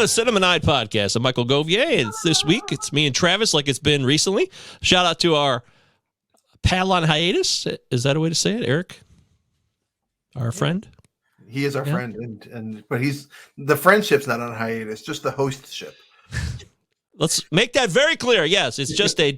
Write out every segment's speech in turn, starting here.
the Cinema Night podcast. I'm Michael Govier, and this week it's me and Travis like it's been recently. Shout out to our pal on hiatus. Is that a way to say it, Eric? Our friend? He is our friend, but the friendship's not on hiatus, just the hostship. Let's make that very clear. Yes, it's just a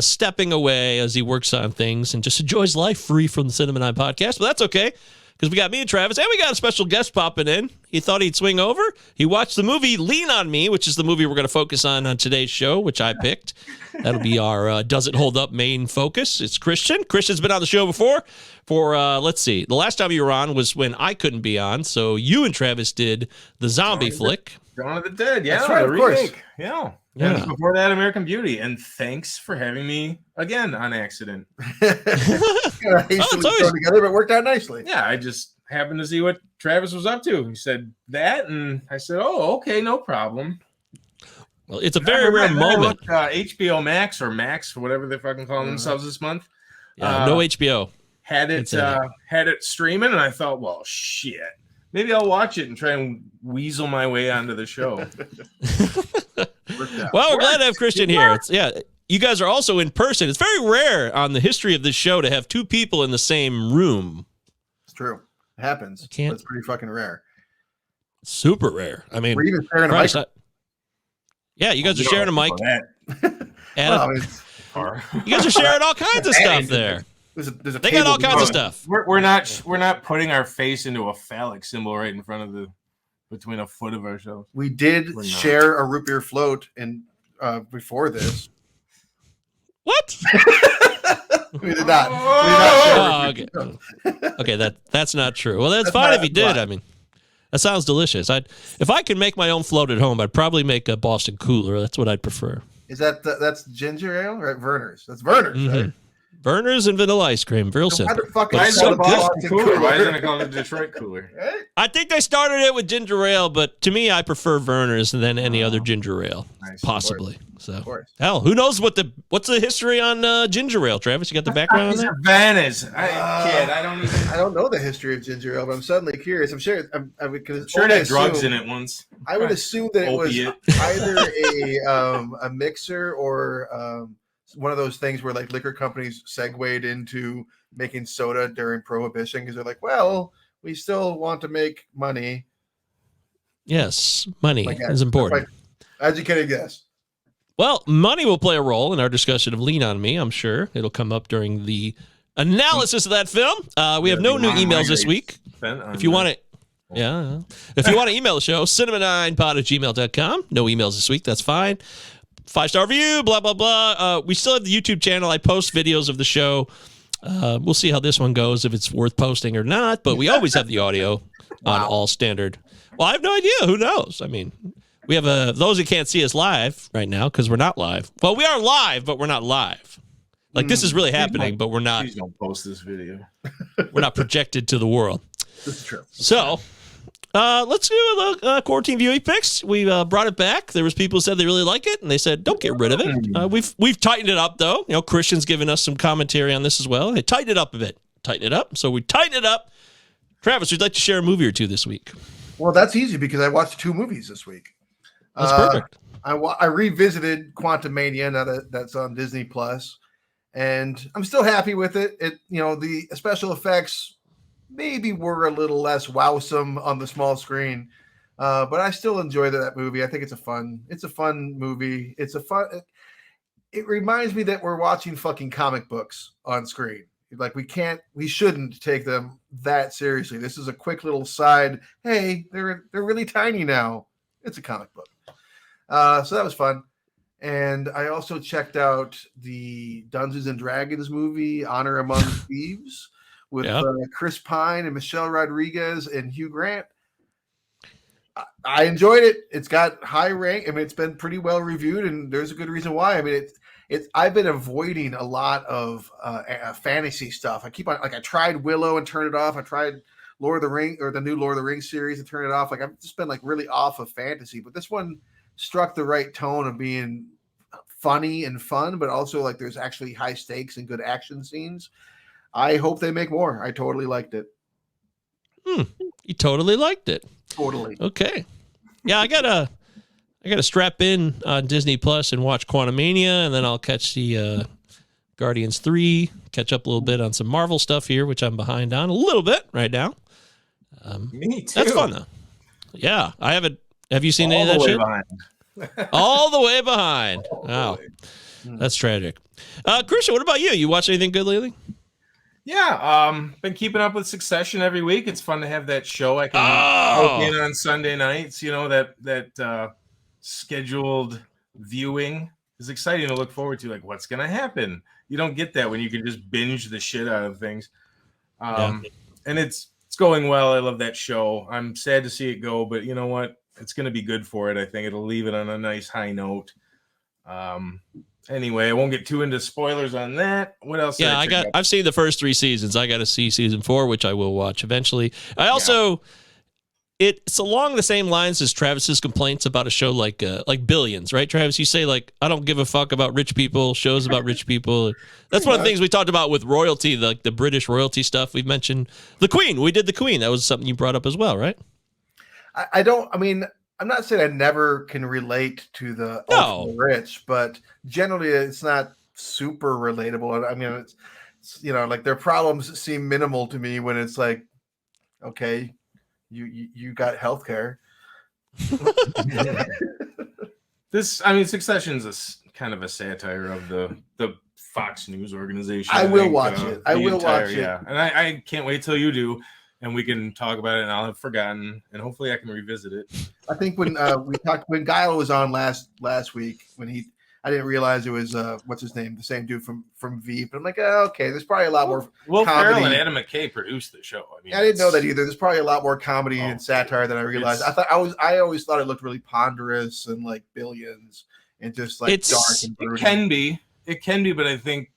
stepping away as he works on things and just enjoys life free from the Cinema Night podcast. But that's okay, because we got me and Travis, and we got a special guest popping in. He thought he'd swing over. He watched the movie Lean on Me, which is the movie we're going to focus on today's show, which I picked. That'll be our Does It Hold Up main focus. It's Christian. Christian's been on the show before for, let's see, the last time you were on was when I couldn't be on, so you and Travis did the zombie flick. Dawn of the Dead, yeah. That's right, of course. Yeah. And before that, American Beauty. And thanks for having me again on accident. Hastily thrown together, but worked out nicely. Yeah, I just happened to see what Travis was up to. He said that, and I said, "Oh, okay, no problem." Well, it's a very rare moment. HBO Max or Max, or whatever they're fucking calling themselves this month. Yeah, no HBO. Had it streaming, and I thought, well, shit. Maybe I'll watch it and try and weasel my way onto the show. Well, we're glad to have Christian here. You guys are also in person. It's very rare on the history of this show to have two people in the same room. It's true. It happens. But it's pretty fucking rare. Super rare. I mean, we're even sharing a mic. Yeah, you guys are sharing a mic. Well, you guys are sharing all kinds of stuff there. They got all kinds of stuff. We're not putting our face into a phallic symbol right in front of between a foot of ourselves. We did share a root beer float before this. What? We did not. Okay, that's not true. Well, that's fine if you did. I mean, that sounds delicious. If I could make my own float at home, I'd probably make a Boston Cooler. That's what I'd prefer. Is that's ginger ale, right? Werner's. That's Werner's, right? Werner's and vanilla ice cream. Real simple. Why is it a Boston Cooler? Why isn't it called a Detroit Cooler? I think they started it with ginger ale, but to me, I prefer Werner's than any other ginger ale, possibly. So, hell, who knows what's the history on ginger ale? Travis, you got the background on that? Bananas. I don't know the history of ginger ale, but I'm suddenly curious. I'm sure. I'm sure it had drugs in it once. I would assume that it was either a mixer or one of those things where like liquor companies segued into making soda during Prohibition because they're like, well, we still want to make money. Yes, money is important. Educated guess. Well, money will play a role in our discussion of Lean on Me, I'm sure. It'll come up during the analysis of that film. We have no new emails this week. If you want to, if you want to email the show, cinema9pod@gmail.com. No emails this week. That's fine. 5-star review, blah, blah, blah. We still have the YouTube channel. I post videos of the show. We'll see how this one goes, if it's worth posting or not, but we always have the audio on all standard. Well, I have no idea. Who knows? I mean, we have those who can't see us live right now because we're not live. Well, we are live, but we're not live. Like, this is really happening, but we're not. Please don't post this video. We're not projected to the world. This is true. So, let's do the quarantine viewing picks. We brought it back. There was people who said they really like it, and they said don't get rid of it. We've tightened it up though. You know, Christian's given us some commentary on this as well. Hey, tighten it up a bit. Tighten it up. So we tighten it up. Travis, we'd like to share a movie or two this week. Well, that's easy because I watched 2 movies this week. That's perfect. I revisited Quantum Mania now that's on Disney Plus, and I'm still happy with it. The special effects maybe were a little less wowsome on the small screen, but I still enjoyed that movie. I think it's a fun movie. It reminds me that we're watching fucking comic books on screen. Like we shouldn't take them that seriously. This is a quick little side. Hey, they're really tiny now. It's a comic book. So that was fun. And I also checked out the Dungeons and Dragons movie, Honor Among Thieves, with Chris Pine and Michelle Rodriguez and Hugh Grant. I enjoyed it. It's got high rank. I mean, it's been pretty well reviewed, and there's a good reason why. I mean, I've been avoiding a lot of fantasy stuff. I tried Willow and turned it off. I tried Lord of the Ring or the new Lord of the Rings series and turned it off. Like, I've just been like really off of fantasy, but this one struck the right tone of being funny and fun, but also like there's actually high stakes and good action scenes. I hope they make more. I totally liked it. You totally liked it. Totally. Okay. Yeah, I got I got to strap in on Disney Plus and watch Quantumania, and then I'll catch the Guardians 3, catch up a little bit on some Marvel stuff here, which I'm behind on a little bit right now. Me too. That's fun though. Yeah, I haven't. Have you seen All any of that the way shit? behind. All the way behind. All the Wow, way. that's tragic. Christian, what about you? You watch anything good lately? Yeah, been keeping up with Succession every week. It's fun to have that show I can poke in on Sunday nights. You know, that scheduled viewing is exciting to look forward to. Like, what's gonna happen? You don't get that when you can just binge the shit out of things. And it's going well. I love that show. I'm sad to see it go, but you know what? It's gonna be good for it. I think it'll leave it on a nice high note. Anyway, I won't get too into spoilers on that. What else? Yeah, I've seen the first 3 seasons. I got to see season 4, which I will watch eventually. I also, it's along the same lines as Travis's complaints about a show like Billions, right, Travis? You say like, I don't give a fuck about rich people, shows about rich people. That's one of the things we talked about with royalty, like the British royalty stuff. We've mentioned the Queen. We did the Queen. That was something you brought up as well, right? I'm not saying I never can relate to the ultra rich, but generally it's not super relatable. I mean, it's like their problems seem minimal to me when it's like, okay, you got healthcare. Succession's a kind of a satire of the Fox News organization. I will watch it. I will watch it. Yeah, and I can't wait till you do. And we can talk about it, and I'll have forgotten, and hopefully I can revisit it. I think when when Guile was on last week, I didn't realize it was what's his name, the same dude from Veep. I'm like, okay, there's probably a lot more. Will comedy. Ferrell and Adam McKay produced the show. I didn't know that either. There's probably a lot more comedy and satire than I realized. I always thought it looked really ponderous and like Billions and just like dark and brooding. It can be, but I think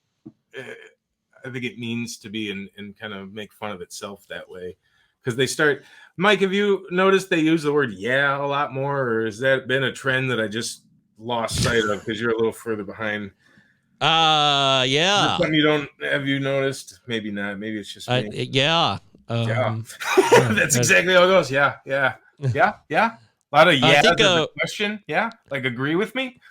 it means to be and kind of make fun of itself that way. Because they start, Mike, have you noticed they use the word "yeah" a lot more, or has that been a trend that I just lost sight of because you're a little further behind? Yeah. Have you noticed? Maybe not. Maybe it's just me. Yeah. That's exactly how it goes. Yeah. A lot of yeah. The question. Yeah. Like agree with me.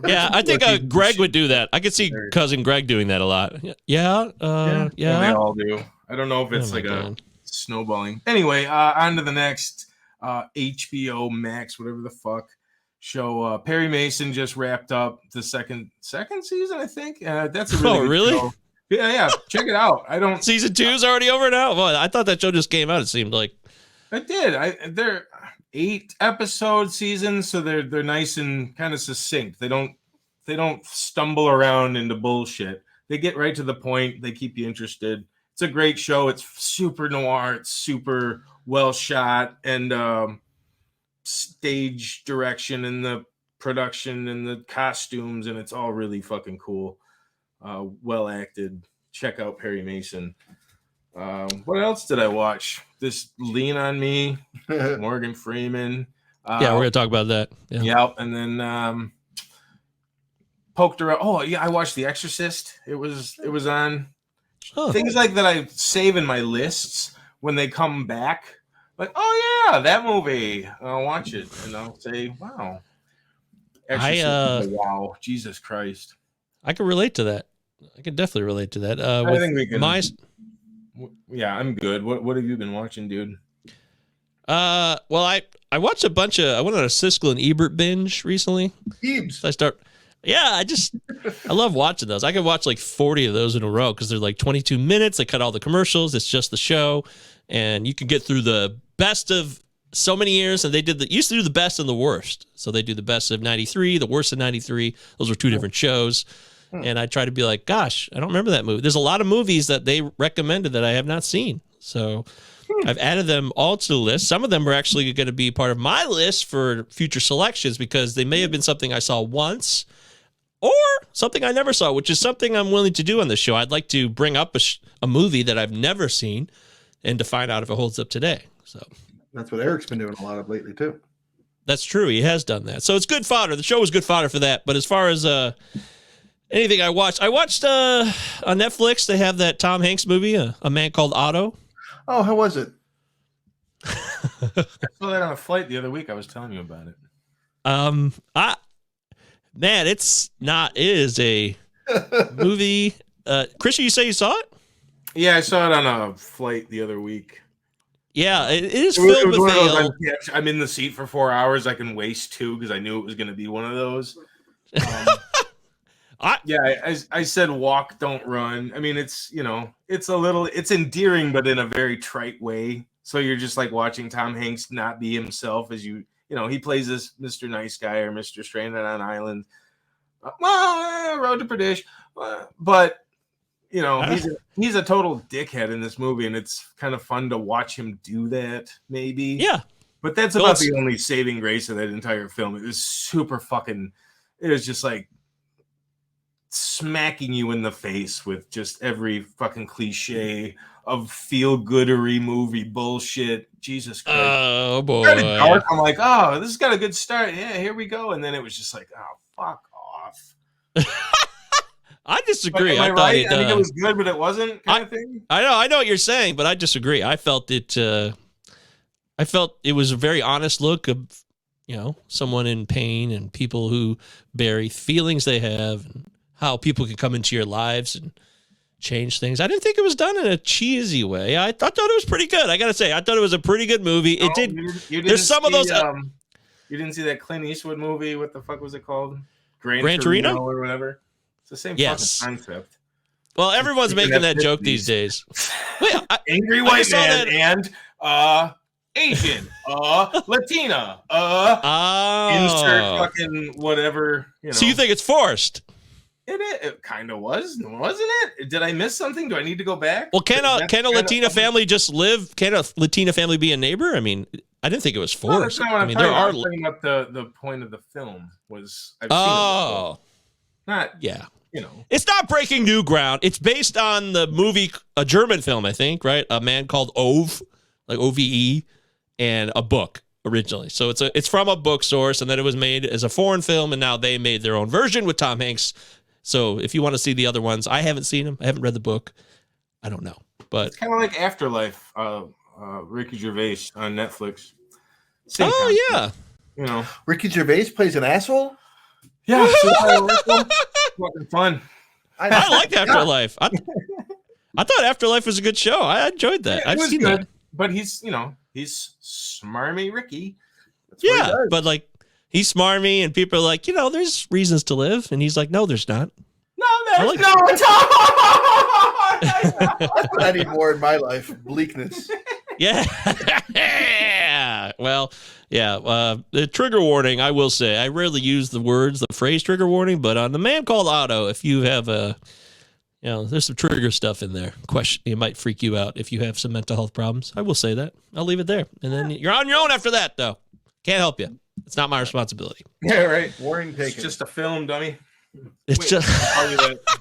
Yeah, I think Greg would do that. I could see cousin Greg doing that a lot. Yeah. Well, they all do. I don't know if it's a snowballing. Anyway, on to the next HBO Max, whatever the fuck show. Perry Mason just wrapped up the second season, I think. That's a really good show. Yeah. Check it out. Season 2's already over now. Well, I thought that show just came out. It seemed like it did. They're 8-episode seasons, so they're nice and kind of succinct. They don't stumble around into bullshit. They get right to the point. They keep you interested. It's a great show. It's super noir. It's super well shot, and stage direction and the production and the costumes, and it's all really fucking cool. Well acted. Check out Perry Mason. What else did I watch? This Lean on Me, Morgan Freeman. Yeah, we're gonna talk about that. Yeah, and then poked around. Oh yeah, I watched The Exorcist. It was on. Things like that I save in my lists when they come back. Like, oh yeah, that movie. I'll watch it and I'll say, wow. Wow, Jesus Christ. I can relate to that. I can definitely relate to that. I think we can. Yeah, I'm good. What have you been watching, dude? Well, I watched a bunch of. I went on a Siskel and Ebert binge recently. Ebes. I love watching those. I could watch like 40 of those in a row because they're like 22 minutes. They cut all the commercials. It's just the show, and you can get through the best of so many years. And they used to do the best and the worst. So they do the best of 93, the worst of 93. Those were 2 different shows. And I try to be like, gosh, I don't remember that movie. There's a lot of movies that they recommended that I have not seen. So I've added them all to the list. Some of them are actually going to be part of my list for future selections because they may have been something I saw once or something I never saw, which is something I'm willing to do on this show. I'd like to bring up a movie that I've never seen and to find out if it holds up today. So that's what Eric's been doing a lot of lately too. That's true. He has done that. So it's good fodder. The show was good fodder for that. But as far as anything I watched on Netflix, they have that Tom Hanks movie, A Man Called Otto. Oh, how was it? I saw that on a flight the other week. I was telling you about it. It is a movie. Christian, you say you saw it? Yeah, I saw it on a flight the other week. Yeah, it is filled with fail. I'm in the seat for 4 hours. I can waste 2 because I knew it was going to be one of those. I said walk, don't run. I mean, it's it's endearing, but in a very trite way. So you're just like watching Tom Hanks not be himself as he plays this Mr. Nice Guy or Mr. Stranded on an Island. Road to Perdition. But he's a total dickhead in this movie, and it's kind of fun to watch him do that, maybe. Yeah. But that's about the only saving grace of that entire film. It was super fucking, it was just like smacking you in the face with just every fucking cliche of feel-goodery movie bullshit. Jesus Christ. Oh, boy. Dark. I'm like, oh, this has got a good start. Yeah, here we go. And then it was just like, oh, fuck off. I disagree. I thought it was good, but it wasn't kind of thing. I know what you're saying, but I disagree. I felt it was a very honest look of, someone in pain and people who bury feelings they have and how people can come into your lives and change things. I didn't think it was done in a cheesy way. I thought it was pretty good. I got to say, I thought it was a pretty good movie. It did. There's some of those. You didn't see that Clint Eastwood movie? What the fuck was it called? Gran Torino or whatever. It's the same fucking concept. Well, everyone's making that joke these days. Wait, angry white man and Asian, Latina, insert fucking whatever. So you think it's forced? It kind of was, wasn't it? Did I miss something? Do I need to go back? Well, can a Latina family just live? Can a Latina family be a neighbor? I mean, I didn't think it was forced. No, I'm talking about the point of the film was. I've seen it not it's not breaking new ground. It's based on the movie, a German film, I think, right? A Man Called Ove, like OVE, and a book originally. So it's from a book source, and then it was made as a foreign film, and now they made their own version with Tom Hanks. So if you want to see the other ones, I haven't seen them. I haven't read the book. I don't know, but it's kind of like Afterlife, Ricky Gervais on Netflix. Same concept. Yeah, Ricky Gervais plays an asshole. Yeah, fucking fun. I liked Afterlife. I thought Afterlife was a good show. I enjoyed that. I've seen good, that. But he's smarmy Ricky. That's but like he's smarmy, and people are like, there's reasons to live, and he's like, no, there's not. No, there's no. That's what I need more in my life. Bleakness. Yeah. Well, yeah. The trigger warning, I will say, I rarely use the phrase trigger warning, but on The Man Called Otto, if you have there's some trigger stuff in there. It might freak you out if you have some mental health problems. I will say that. I'll leave it there. And then you're on your own after that, though. Can't help you. It's not my responsibility. Yeah, right. Warning taken. It's just a film, dummy. It's just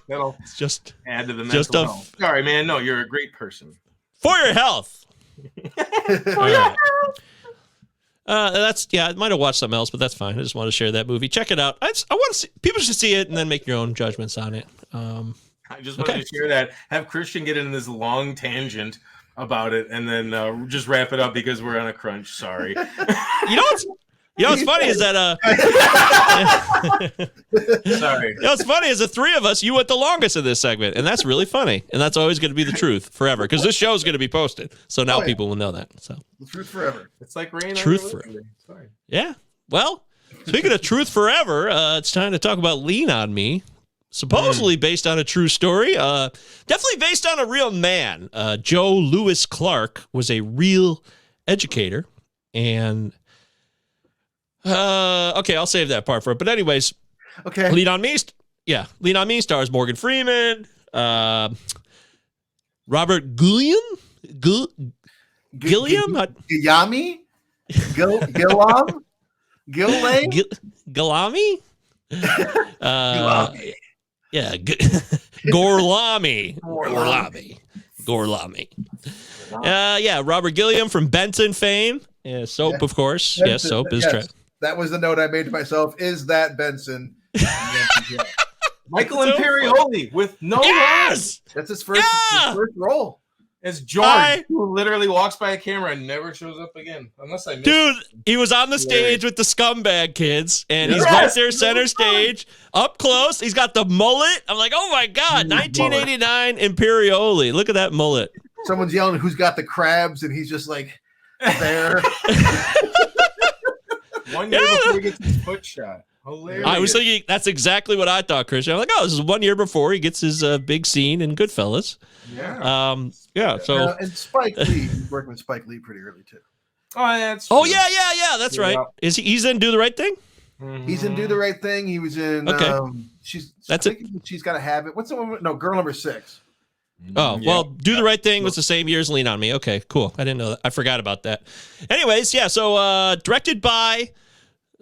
that'll it's just add to the mental health. Sorry, man. No, you're a great person. For your health. I might have watched something else, but that's fine. I just want to share that movie. Check it out. I want to see, people should see it and then make your own judgments on it. I just wanted to share that. Have Christian get into this long tangent about it, and then just wrap it up because we're on a crunch. Sorry. What's funny is that sorry. What's funny is the three of us, you went the longest in this segment, and that's really funny, and that's always going to be the truth forever because this show is going to be posted, so now people will know that. So the truth forever. It's like rain. Truth forever. Sorry. Yeah. Well, speaking of truth forever, it's time to talk about Lean on Me. Supposedly based on a true story, definitely based on a real man. Joe Lewis Clark was a real educator, and I'll save that part for it. But anyways, Lean on Me stars Morgan Freeman, Robert Gilliam, Gilami, Gilami. Yeah, Gorlami. Robert Gilliam from Benson fame. Yeah, soap, of course. Benson, soap is trash. That was the note I made to myself. Is that Benson? Michael Imperioli with no lines. That's his first role. As George, who literally walks by a camera and never shows up again, unless I miss Dude, him. he was on the stage with the Scumbag Kids, and he's right there center stage, up close. He's got the mullet. I'm like, oh my God, 1989 Imperioli. Look at that mullet. Someone's yelling, "Who's got the crabs?" And he's just like there. 1 year before he gets his foot shot. Hilarious. I was thinking that's exactly what I thought, Christian. I'm like, oh, this is 1 year before he gets his big scene in Goodfellas. Yeah. So and Spike Lee, he's working with Spike Lee pretty early too. Oh, that's oh true. yeah, that's right. Is he's in Do the Right Thing? Mm-hmm. He's in Do the Right Thing. He was in. Okay. That's it. She's Got to Have It. What's the one? No, Girl Number 6. Oh, well, Do the Right Thing was the same year as Lean on Me. Okay, cool. I didn't know that. I forgot about that. Anyways, yeah, so directed by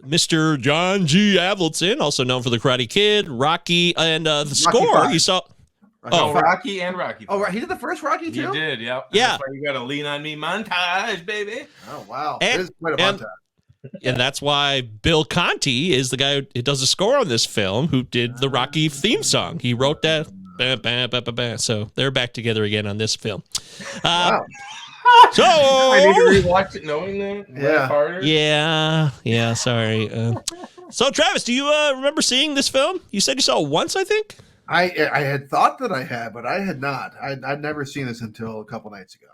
Mr. John G. Avildsen, also known for The Karate Kid, Rocky, and the score you saw. Rocky and Rocky. Oh, right. He did the first Rocky too? He did, yeah. Yeah. That's why you got a Lean on Me montage, baby. Oh, wow. And- it is quite a montage. And that's why Bill Conti is the guy who does the score on this film, who did the Rocky theme song. He wrote that. Bah, bah, bah, bah, bah. So they're back together again on this film. Wow. So I need to rewatch it knowing that. Yeah. Harder. Yeah. Sorry. So Travis, do you remember seeing this film? You said you saw it once, I think. I had thought that I had, but I had not. I'd never seen this until a couple nights ago.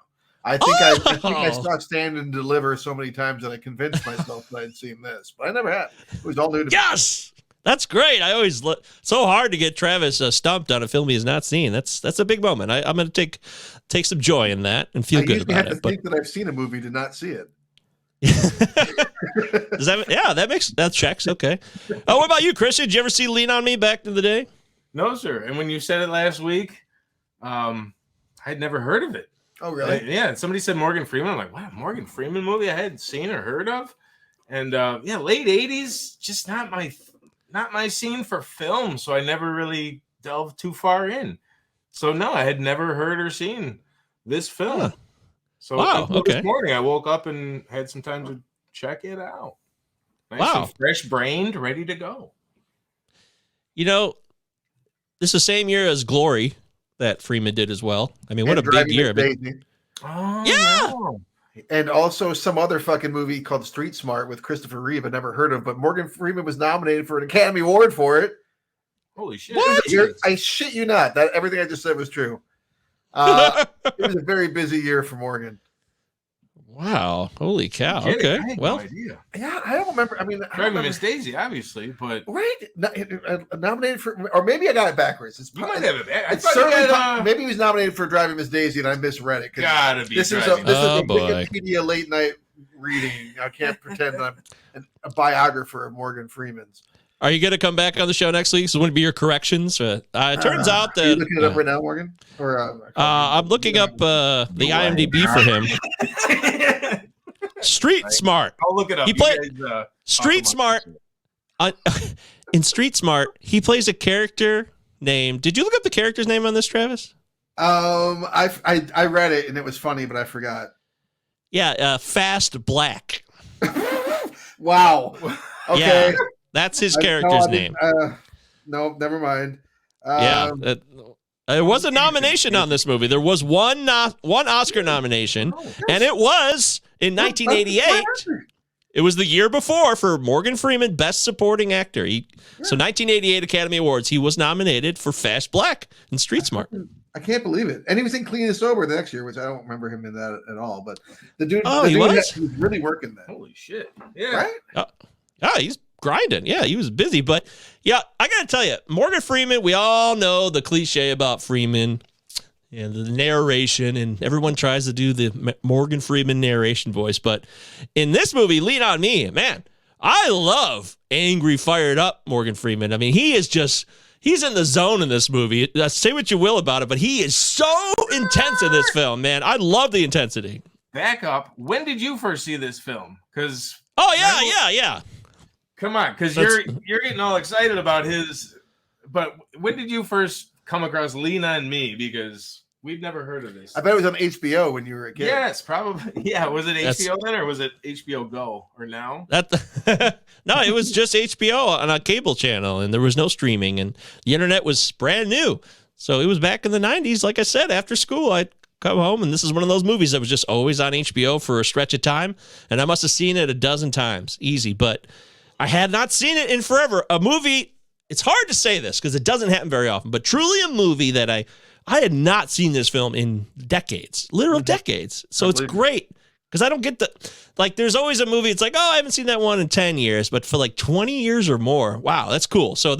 I think I saw Stand and Deliver so many times that I convinced myself that I'd seen this, but I never had. It was all new to me. Yes, that's great. I always so hard to get Travis stumped on a film he has not seen. That's a big moment. I'm going to take some joy in that and feel good about it. I have to think that I've seen a movie to not see it. that checks. Okay. Oh, what about you, Christian? Did you ever see Lean on Me back in the day? No, sir. And when you said it last week, I'd never heard of it. Oh, really? Yeah. Somebody said Morgan Freeman. I'm like, wow, Morgan Freeman movie I hadn't seen or heard of. And late 80s, just not my scene for film. So I never really delved too far in. So no, I had never heard or seen this film. Huh. So this morning I woke up and had some time to check it out. Nice and fresh brained, ready to go. You know, this is the same year as Glory that Freeman did as well. I mean, what a big year. Yeah. And also some other fucking movie called Street Smart with Christopher Reeve I never heard of, but Morgan Freeman was nominated for an Academy Award for it. Holy shit. I shit you not. That everything I just said was true. It was a very busy year for Morgan. Wow. Holy cow. Okay. Well, no idea. Yeah, I don't remember. I mean, Driving Miss Daisy, obviously, but right, nominated for, or maybe I got it backwards. You might have it. Maybe he was nominated for Driving Miss Daisy, and I misread it. Gotta be. This is a Wikipedia late night reading. I can't pretend I'm a biographer of Morgan Freeman's. Are you going to come back on the show next week? So wouldn't it be your corrections? It turns out that... Are you looking it up right now, Morgan? Or, I'm looking up the IMDb for him. Street Smart. I'll look it up. He played Street Smart. In Street Smart, he plays a character named... Did you look up the character's name on this, Travis? I read it, and it was funny, but I forgot. Yeah, Fast Black. Wow. Okay. Yeah. That's his character's name. No, never mind. There was a nomination on this movie. There was one Oscar nomination, and it was in 1988. It was the year before for Morgan Freeman, Best Supporting Actor. So 1988 Academy Awards, he was nominated for Fast Black and Street Smart. I can't believe it. And he was in Clean and Sober the next year, which I don't remember him in that at all. But the dude, he was really working that. Holy shit. Yeah. Right? He's grinding. Yeah, he was busy. But yeah, I got to tell you, Morgan Freeman, we all know the cliche about Freeman and the narration, and everyone tries to do the Morgan Freeman narration voice. But in this movie, Lean on Me, man, I love angry, fired up Morgan Freeman. I mean, he's in the zone in this movie. Say what you will about it, but he is so intense in this film, man. I love the intensity. Back up. When did you first see this film? Because yeah. Come on, because you're getting all excited about his. But when did you first come across Lean on Me? Because we've never heard of this. I bet it was on HBO when you were a kid. Yes, probably. Yeah, was it HBO then, or was it HBO Go, or now? No, it was just HBO on a cable channel, and there was no streaming, and the internet was brand new. So it was back in the 90s. Like I said, after school, I'd come home, and this is one of those movies that was just always on HBO for a stretch of time, and I must have seen it a dozen times, easy. But I had not seen it in forever. A movie. It's hard to say this because it doesn't happen very often, but truly a movie that I had not seen this film in decades, literal decades. So it's great because I don't get there's always a movie. It's like, oh, I haven't seen that one in 10 years, but for like 20 years or more. Wow, that's cool. So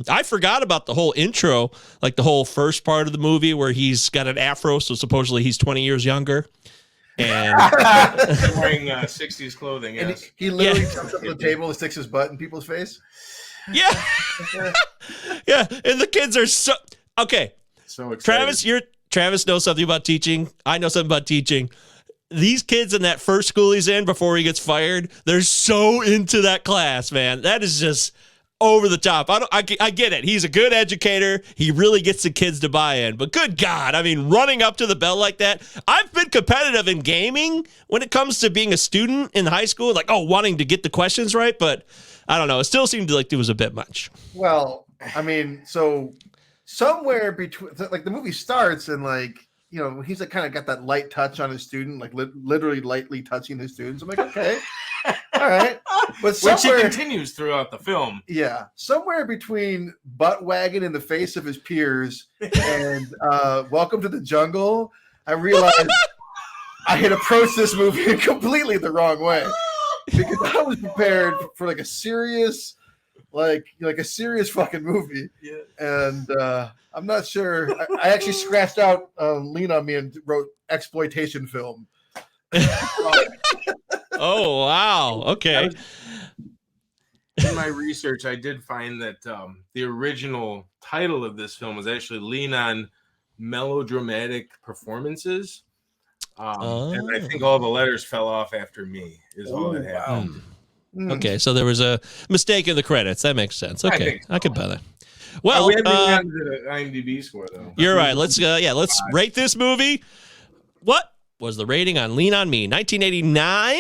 I forgot about the whole intro, like the whole first part of the movie where he's got an afro. So supposedly he's 20 years younger. And wearing 60s clothing. Yes. And he literally jumps up to the table and sticks his butt in people's face. Yeah. Yeah. And the kids are so okay. So excited. Travis knows something about teaching. I know something about teaching. These kids in that first school he's in before he gets fired, they're so into that class, man. That is just over the top. I get it. He's a good educator. He really gets the kids to buy in. But good God, I mean, running up to the bell like that. I've been competitive in gaming when it comes to being a student in high school, like, wanting to get the questions right. But I don't know. It still seemed like it was a bit much. Well, I mean, so somewhere between, like, the movie starts and, like, you know, he's like kind of got that light touch on his student, like literally lightly touching his students. I'm like, okay, all right. But which he continues throughout the film. Yeah. Somewhere between butt wagging in the face of his peers and Welcome to the Jungle, I realized I had approached this movie completely the wrong way. Because I was prepared for like a serious, like a serious fucking movie. Yeah. And I'm not sure. I actually scratched out Lean on Me and wrote exploitation film. Oh, wow. Okay. In my research, I did find that the original title of this film was actually Lean on Melodramatic Performances. And I think all the letters fell off after me is all that happened. Wow. Okay, so there was a mistake in the credits. That makes sense. Okay, I could buy that. Well, we haven't gotten to the IMDb score though. You're right. Let's rate this movie. What was the rating on Lean on Me? 1989.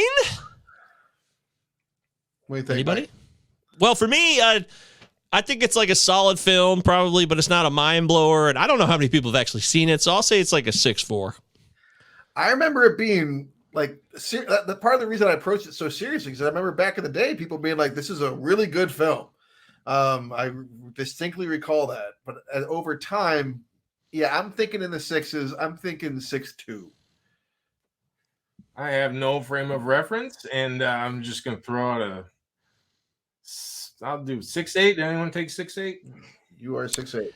What do you think? Anybody? Mike? Well, for me, I think it's like a solid film, probably, but it's not a mind blower. And I don't know how many people have actually seen it, so I'll say it's like a 6.4. I remember it being like the part of the reason I approached it so seriously because I remember back in the day people being like, "This is a really good film." I distinctly recall that, but over time, yeah, I'm thinking in the sixes. I'm thinking 6.2. I have no frame of reference, and I'm just going to throw out I'll do 6.8. Anyone take 6.8? You are 6.8.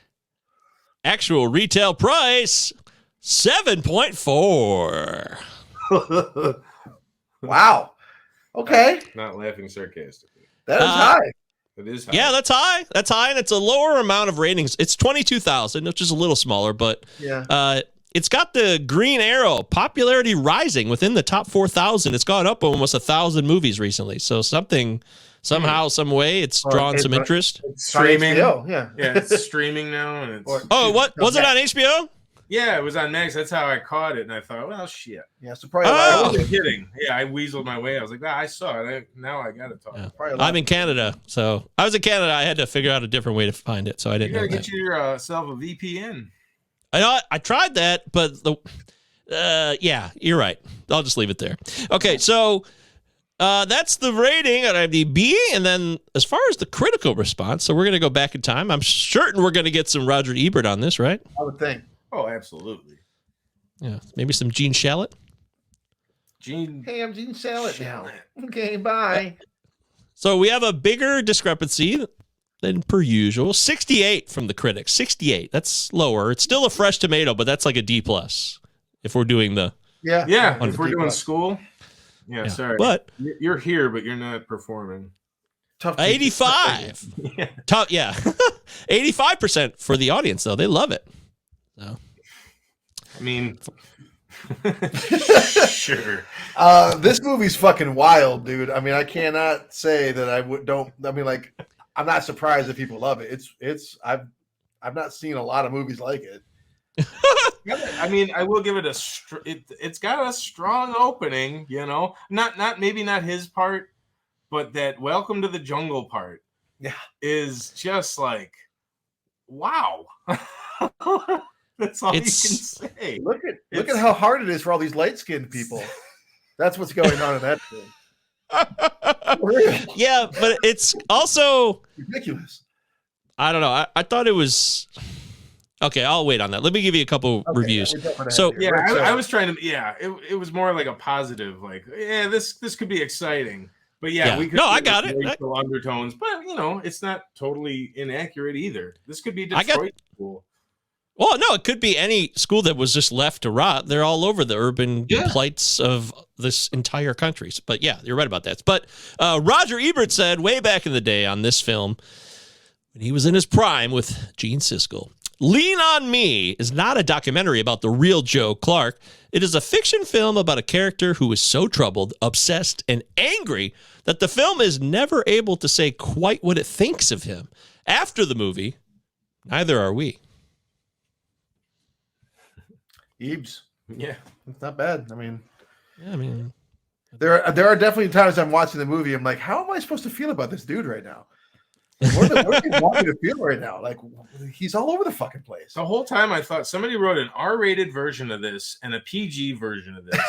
Actual retail price, 7.4. Wow. Okay. Not laughing sarcastically. That is high. It is high. Yeah, that's high. That's high, and it's a lower amount of ratings. It's 22,000, which is a little smaller, but it's got the green arrow, popularity rising within the top 4,000. It's gone up almost 1,000 movies recently. So somehow, some way, it's drawn some interest. It's streaming. Yeah, it's streaming now. And it's, what was it on HBO? Yeah, it was on Max. That's how I caught it, and I thought, well, shit. Yeah, so probably. I wasn't kidding. Yeah, I weaseled my way. I was like, I saw it. Now I got to talk. Yeah. I'm in Canada, so I was in Canada. I had to figure out a different way to find it, so I didn't. You gotta get yourself a VPN. I tried that, but yeah, you're right. I'll just leave it there. Okay, so that's the rating at IMDb, and then as far as the critical response, so we're gonna go back in time. I'm certain we're gonna get some Roger Ebert on this, right? I would think. Oh, absolutely. Yeah, maybe some Gene Shalit. Hey, I'm Gene Shalit now. Okay, bye. So we have a bigger discrepancy than per usual. 68 from the critics. 68. That's lower. It's still a fresh tomato, but that's like a D+. If we're doing the if we're doing school. Yeah, sorry. But you're here, but you're not performing. Tough. 85. Tough. Yeah. 85% for the audience, though. They love it. So, I mean, sure. This movie's fucking wild, dude. I mean, I cannot say that I'm not surprised that people love it. I've not seen a lot of movies like it. I mean, I will give it it's got a strong opening, you know, maybe not his part, but that Welcome to the Jungle part is just like, wow. That's all you can say. Look at how hard it is for all these light-skinned people. That's what's going on in that thing. Yeah, but it's also ridiculous. I don't know. I thought it was okay. I'll wait on that. Let me give you a couple reviews. So I was trying to. Yeah, it was more like a positive. Like, yeah, this could be exciting. But yeah, we could. No, I got it. Racial undertones, but it's not totally inaccurate either. This could be Detroit school. Well, no, it could be any school that was just left to rot. They're all over the urban plights of this entire country. But yeah, you're right about that. But Roger Ebert said way back in the day on this film, when he was in his prime with Gene Siskel, Lean on Me is not a documentary about the real Joe Clark. It is a fiction film about a character who is so troubled, obsessed, and angry that the film is never able to say quite what it thinks of him. After the movie, neither are we. Ebes. Yeah. It's not bad. I mean, there are definitely times I'm watching the movie. I'm like, how am I supposed to feel about this dude right now? What do you want me to feel right now? Like, he's all over the fucking place. The whole time I thought somebody wrote an R-rated version of this and a PG version of this,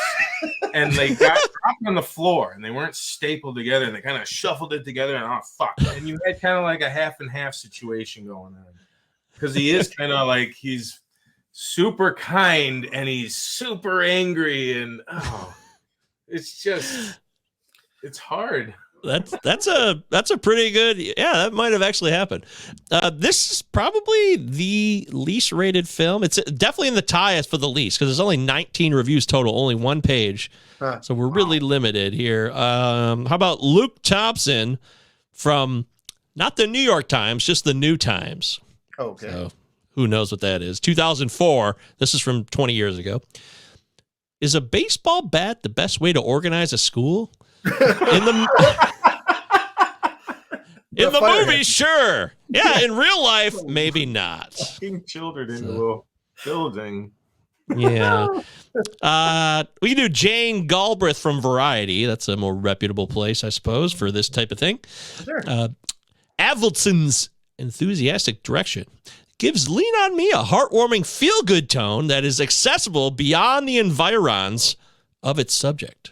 and they got dropped on the floor and they weren't stapled together and they kind of shuffled it together and fuck. And you had kind of like a half and half situation going on because he is kind of like he's super kind and he's super angry and it's hard. That's a pretty good. Yeah, that might have actually happened. This is probably the least rated film. It's definitely in the tie for the least because there's only 19 reviews total, only one page. So we're really limited here. How about Luke Thompson from not the New York Times, just the New Times. Okay. So who knows what that is? 2004. This is from 20 years ago. Is a baseball bat the best way to organize a school? In the movie, sure. Yeah, in real life, maybe not. Fucking children in a building. Yeah. We can do Jane Galbraith from Variety. That's a more reputable place, I suppose, for this type of thing. Sure. Avildsen's enthusiastic direction gives Lean on Me a heartwarming, feel-good tone that is accessible beyond the environs of its subject.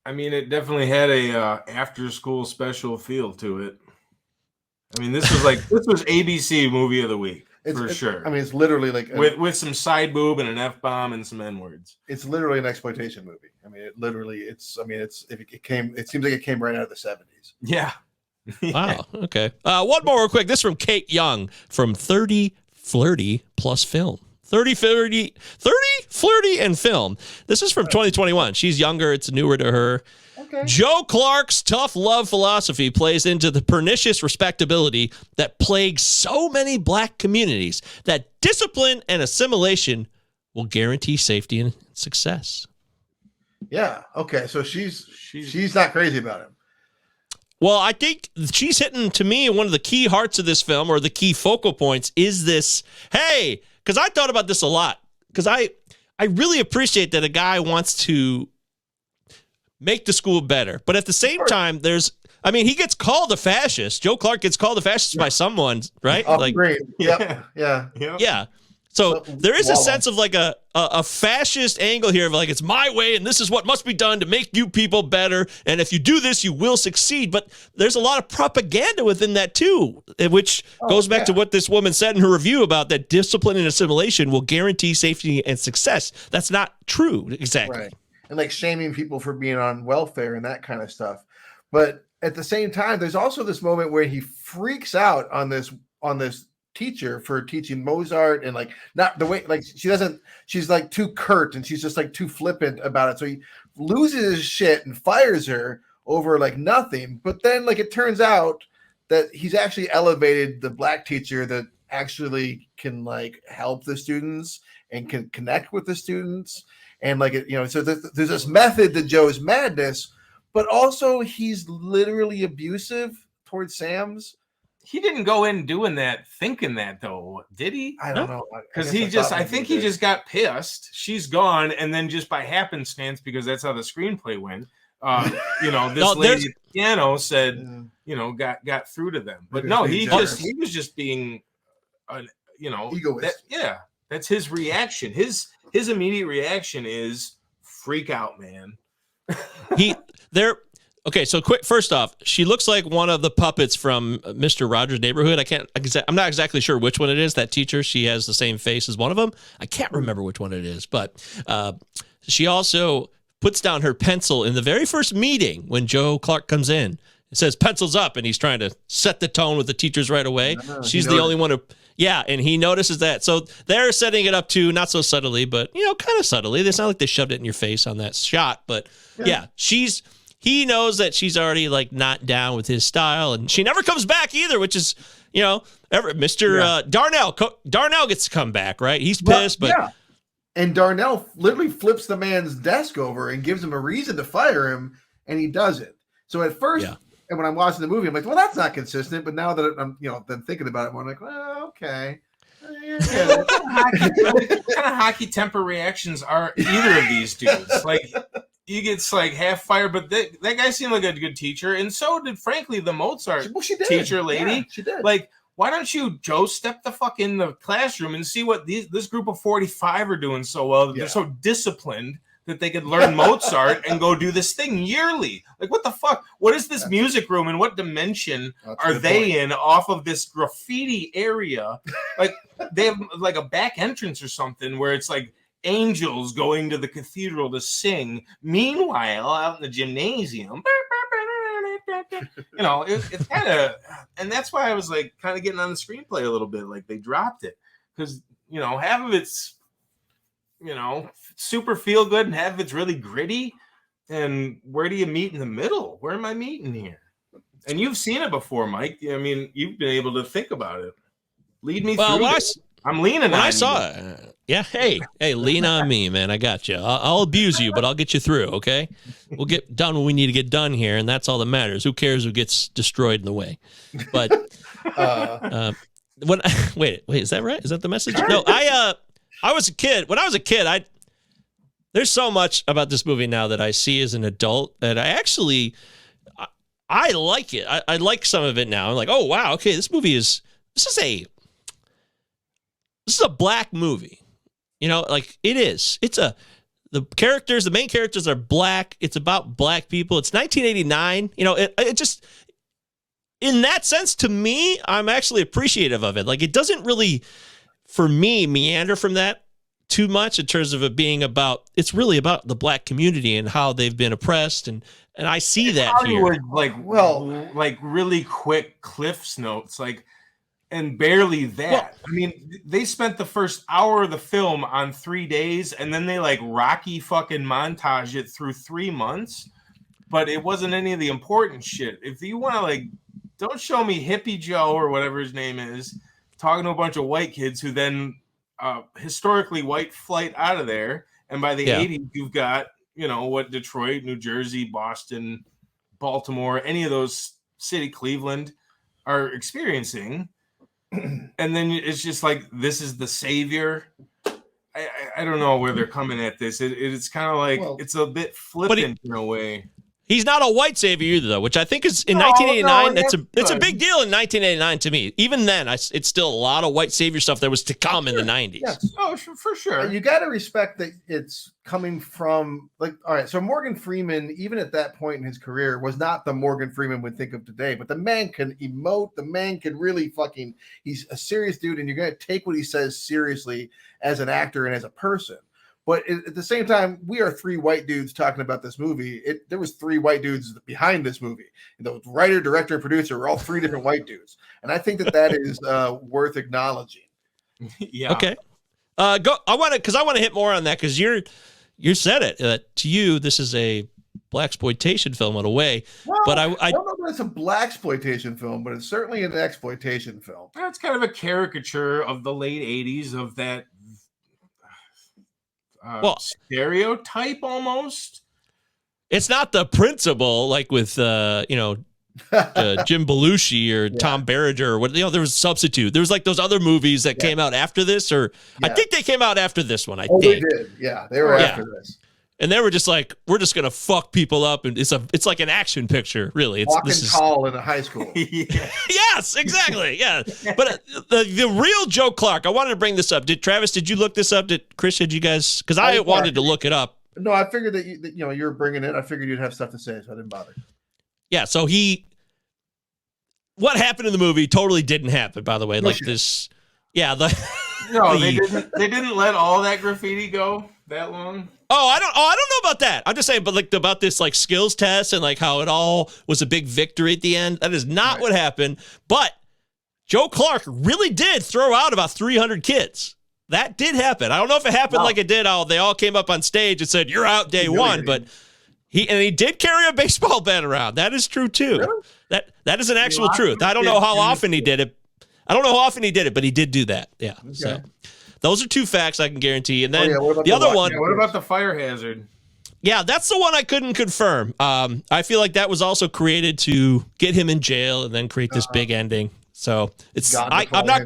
I mean, it definitely had a after-school special feel to it. I mean, this was ABC movie of the week for sure. I mean, it's literally like with some side boob and an F-bomb and some N-words. It's literally an exploitation movie. I mean, it seems like it came right out of the 70s. Yeah. Wow. Okay. One more real quick. This is from Kate Young from 30 Flirty Plus Film. 30, Flirty, and Film. This is from 2021. She's younger. It's newer to her. Okay. Joe Clark's tough love philosophy plays into the pernicious respectability that plagues so many black communities that discipline and assimilation will guarantee safety and success. Yeah. Okay. So she's not crazy about him. Well, I think she's hitting, to me, one of the key hearts of this film, or the key focal points, is this, hey, because I thought about this a lot, because I really appreciate that a guy wants to make the school better. But at the same time, he gets called a fascist. Joe Clark gets called a fascist by someone, right? Great. Yeah. So there is a sense of like a fascist angle here of like, it's my way and this is what must be done to make you people better. And if you do this, you will succeed. But there's a lot of propaganda within that too, which goes back to what this woman said in her review about that discipline and assimilation will guarantee safety and success. That's not true. Exactly. Right. And like shaming people for being on welfare and that kind of stuff. But at the same time, there's also this moment where he freaks out on this teacher for teaching Mozart and like not the way, like she's like too curt and she's just like too flippant about it. So he loses his shit and fires her over like nothing. But then like it turns out that he's actually elevated the black teacher that actually can like help the students and can connect with the students. And like, so there's this method to Joe's madness, but also he's literally abusive towards Sam's. He didn't go in doing that, thinking that though, did he? I don't know. Because I think he just got pissed. She's gone, and then just by happenstance, because that's how the screenplay went. This lady at the piano said, got through to them. But no, he was just being egoist. That's his reaction. His immediate reaction is freak out, man. Okay, so quick. First off, she looks like one of the puppets from Mr. Rogers' Neighborhood. I'm not exactly sure which one it is. That teacher, she has the same face as one of them. I can't remember which one it is, but she also puts down her pencil in the very first meeting when Joe Clark comes in. It says pencils up, and he's trying to set the tone with the teachers right away. She's the only one who, and he notices that. So they're setting it up too, not so subtly, but kind of subtly. It's not like they shoved it in your face on that shot, but he knows that she's already like not down with his style, and she never comes back either, which is, Mr. Darnell gets to come back, right? He's pissed, and Darnell literally flips the man's desk over and gives him a reason to fire him, and he doesn't. So at first, and when I'm watching the movie, I'm like, well, that's not consistent. But now that I'm, then thinking about it more, I'm like, well, okay. What kind of hockey temper reactions are either of these dudes? Like, he gets like half fired, but that guy seemed like a good teacher, and so did, frankly, the Mozart teacher lady. Yeah, she did. Like, why don't you, Joe, step the fuck in the classroom and see what this group of 45 are doing so well? They're so disciplined that they could learn Mozart and go do this thing yearly. Like, what the fuck? What is this music room, and what dimension are they in off of this graffiti area? Like, they have like a back entrance or something where it's like angels going to the cathedral to sing. Meanwhile, out in the gymnasium, it's kind of, and that's why I was like kind of getting on the screenplay a little bit. Like, they dropped it because half of it's super feel good and half of it's really gritty. And where do you meet in the middle? Where am I meeting here? And you've seen it before, Mike. I mean, you've been able to think about it. Lead me through it. I'm leaning on you. I saw it. Yeah. Hey, lean on me, man. I got you. I'll abuse you, but I'll get you through. Okay. We'll get done when we need to get done here. And that's all that matters. Who cares who gets destroyed in the way? But wait, is that right? Is that the message? No, I was a kid. When I was a kid, there's so much about this movie now that I see as an adult that I like it. I like some of it now. I'm like, oh wow, okay, this is a black movie. Like it is. The main characters are black. It's about black people. It's 1989. It just, in that sense, to me, I'm actually appreciative of it. Like, it doesn't really, for me, meander from that too much in terms of it being it's really about the black community and how they've been oppressed. And I see that here. Like really quick Cliff's notes, and barely that. Well, I mean, they spent the first hour of the film on 3 days, and then they Rocky fucking montage it through 3 months, but it wasn't any of the important shit. If you want to don't show me Hippie Joe or whatever his name is talking to a bunch of white kids who then historically white flight out of there. And by the 80s, you've got, what Detroit, New Jersey, Boston, Baltimore, any of those Cleveland are experiencing. And then it's just this is the savior. I don't know where they're coming at this. It's kind of it's a bit flippant in a way. He's not a white savior either, though, which I think is in 1989. It's a big deal in 1989 to me. Even then, it's still a lot of white savior stuff that was to come in the 90s. Yes. Oh, for sure. And you got to respect that it's coming from all right. So Morgan Freeman, even at that point in his career, was not the Morgan Freeman we think of today. But the man can emote. The man can really he's a serious dude, and you're going to take what he says seriously as an actor and as a person. But at the same time, we are 3 white dudes talking about this movie. There was 3 white dudes behind this movie. The writer, director, and producer were all 3 different white dudes. And I think that is worth acknowledging. Yeah. Okay. I want to hit more on that because you said it. To you, this is a blaxploitation film in a way. Well, but I don't know that it's a blaxploitation film, but it's certainly an exploitation film. It's kind of a caricature of the late 80s of that stereotype almost. It's not the principal with Jim Belushi or Tom Berenger or what. There was a substitute. There was those other movies that came out after this, or I think they came out after this one. I think they did. Yeah, they were after this. And they were just like, we're just gonna fuck people up, and it's like an action picture, really. Walking tall in a high school. Yes, exactly. Yeah, but the real Joe Clark. I wanted to bring this up. Did you look this up? Chris? Did you guys? Because I wanted to look it up. No, I figured that you were bringing it. I figured you'd have stuff to say, so I didn't bother. Yeah. So what happened in the movie totally didn't happen. By the way, this. Yeah. They didn't let all that graffiti go that long. I don't know about that. I'm just saying, but about this skills test and how it all was a big victory at the end. That is not what happened. But Joe Clark really did throw out about 300 kids. That did happen. I don't know if it happened like it did. They all came up on stage and said, "You're out day one." But he did carry a baseball bat around. That is true too. Really? That is an actual truth. I don't know how often he did it. But he did do that. Yeah. Okay. So those are two facts I can guarantee. And then the other one. What about the fire hazard? Yeah, that's the one I couldn't confirm. I feel like that was also created to get him in jail and then create this big ending. So I'm not.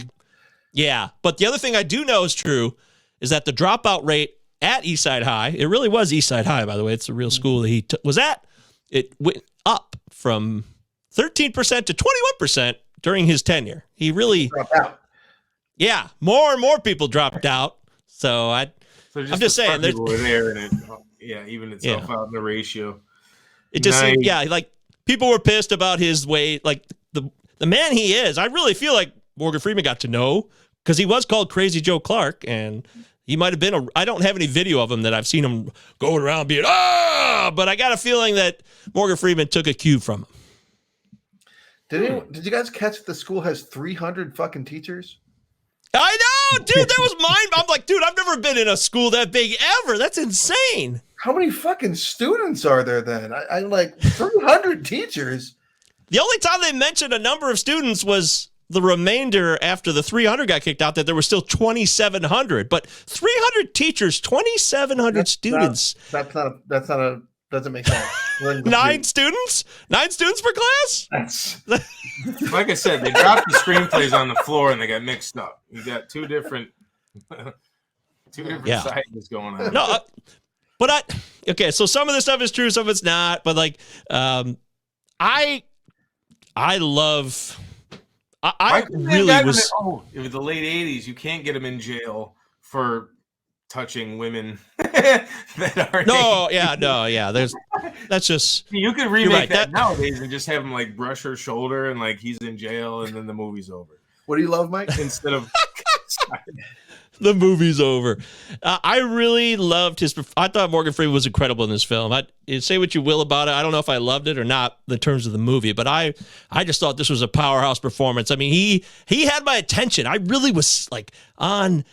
Yeah, but the other thing I do know is true is that the dropout rate at Eastside High, it really was Eastside High, by the way. It's the real school that he was at. It went up from 13% to 21% during his tenure. He really dropped out. Yeah, more and more people dropped out. So I'm just saying, people were there, and it even itself out in the ratio. It just seemed, people were pissed about his weight, the man he is. I really feel like Morgan Freeman got to know because he was called Crazy Joe Clark, and he might have been I don't have any video of him that I've seen him going around being but I got a feeling that Morgan Freeman took a cue from him. Did you guys catch that the school has 300 fucking teachers? I know, dude. That was I'm like, dude, I've never been in a school that big ever. That's insane. How many fucking students are there then? I like 300 teachers. The only time they mentioned a number of students was the remainder after the 300 got kicked out, that there were still 2,700. But 300 teachers, 2,700 students. Doesn't make sense. 9 students? 9 students per class? Like I said, they dropped the screenplays on the floor and they got mixed up. You got two different sides going on. No, okay, so some of this stuff is true, some of it's not. But I love. I really was. It was the late 80s. You can't get him in jail for touching women that are. That's just. You could remake that nowadays and just have him brush her shoulder and he's in jail and then the movie's over. What do you love, Mike? Instead of. The movie's over. I really loved I thought Morgan Freeman was incredible in this film. Say what you will about it. I don't know if I loved it or not in terms of the movie, but I just thought this was a powerhouse performance. I mean, he had my attention. I really was on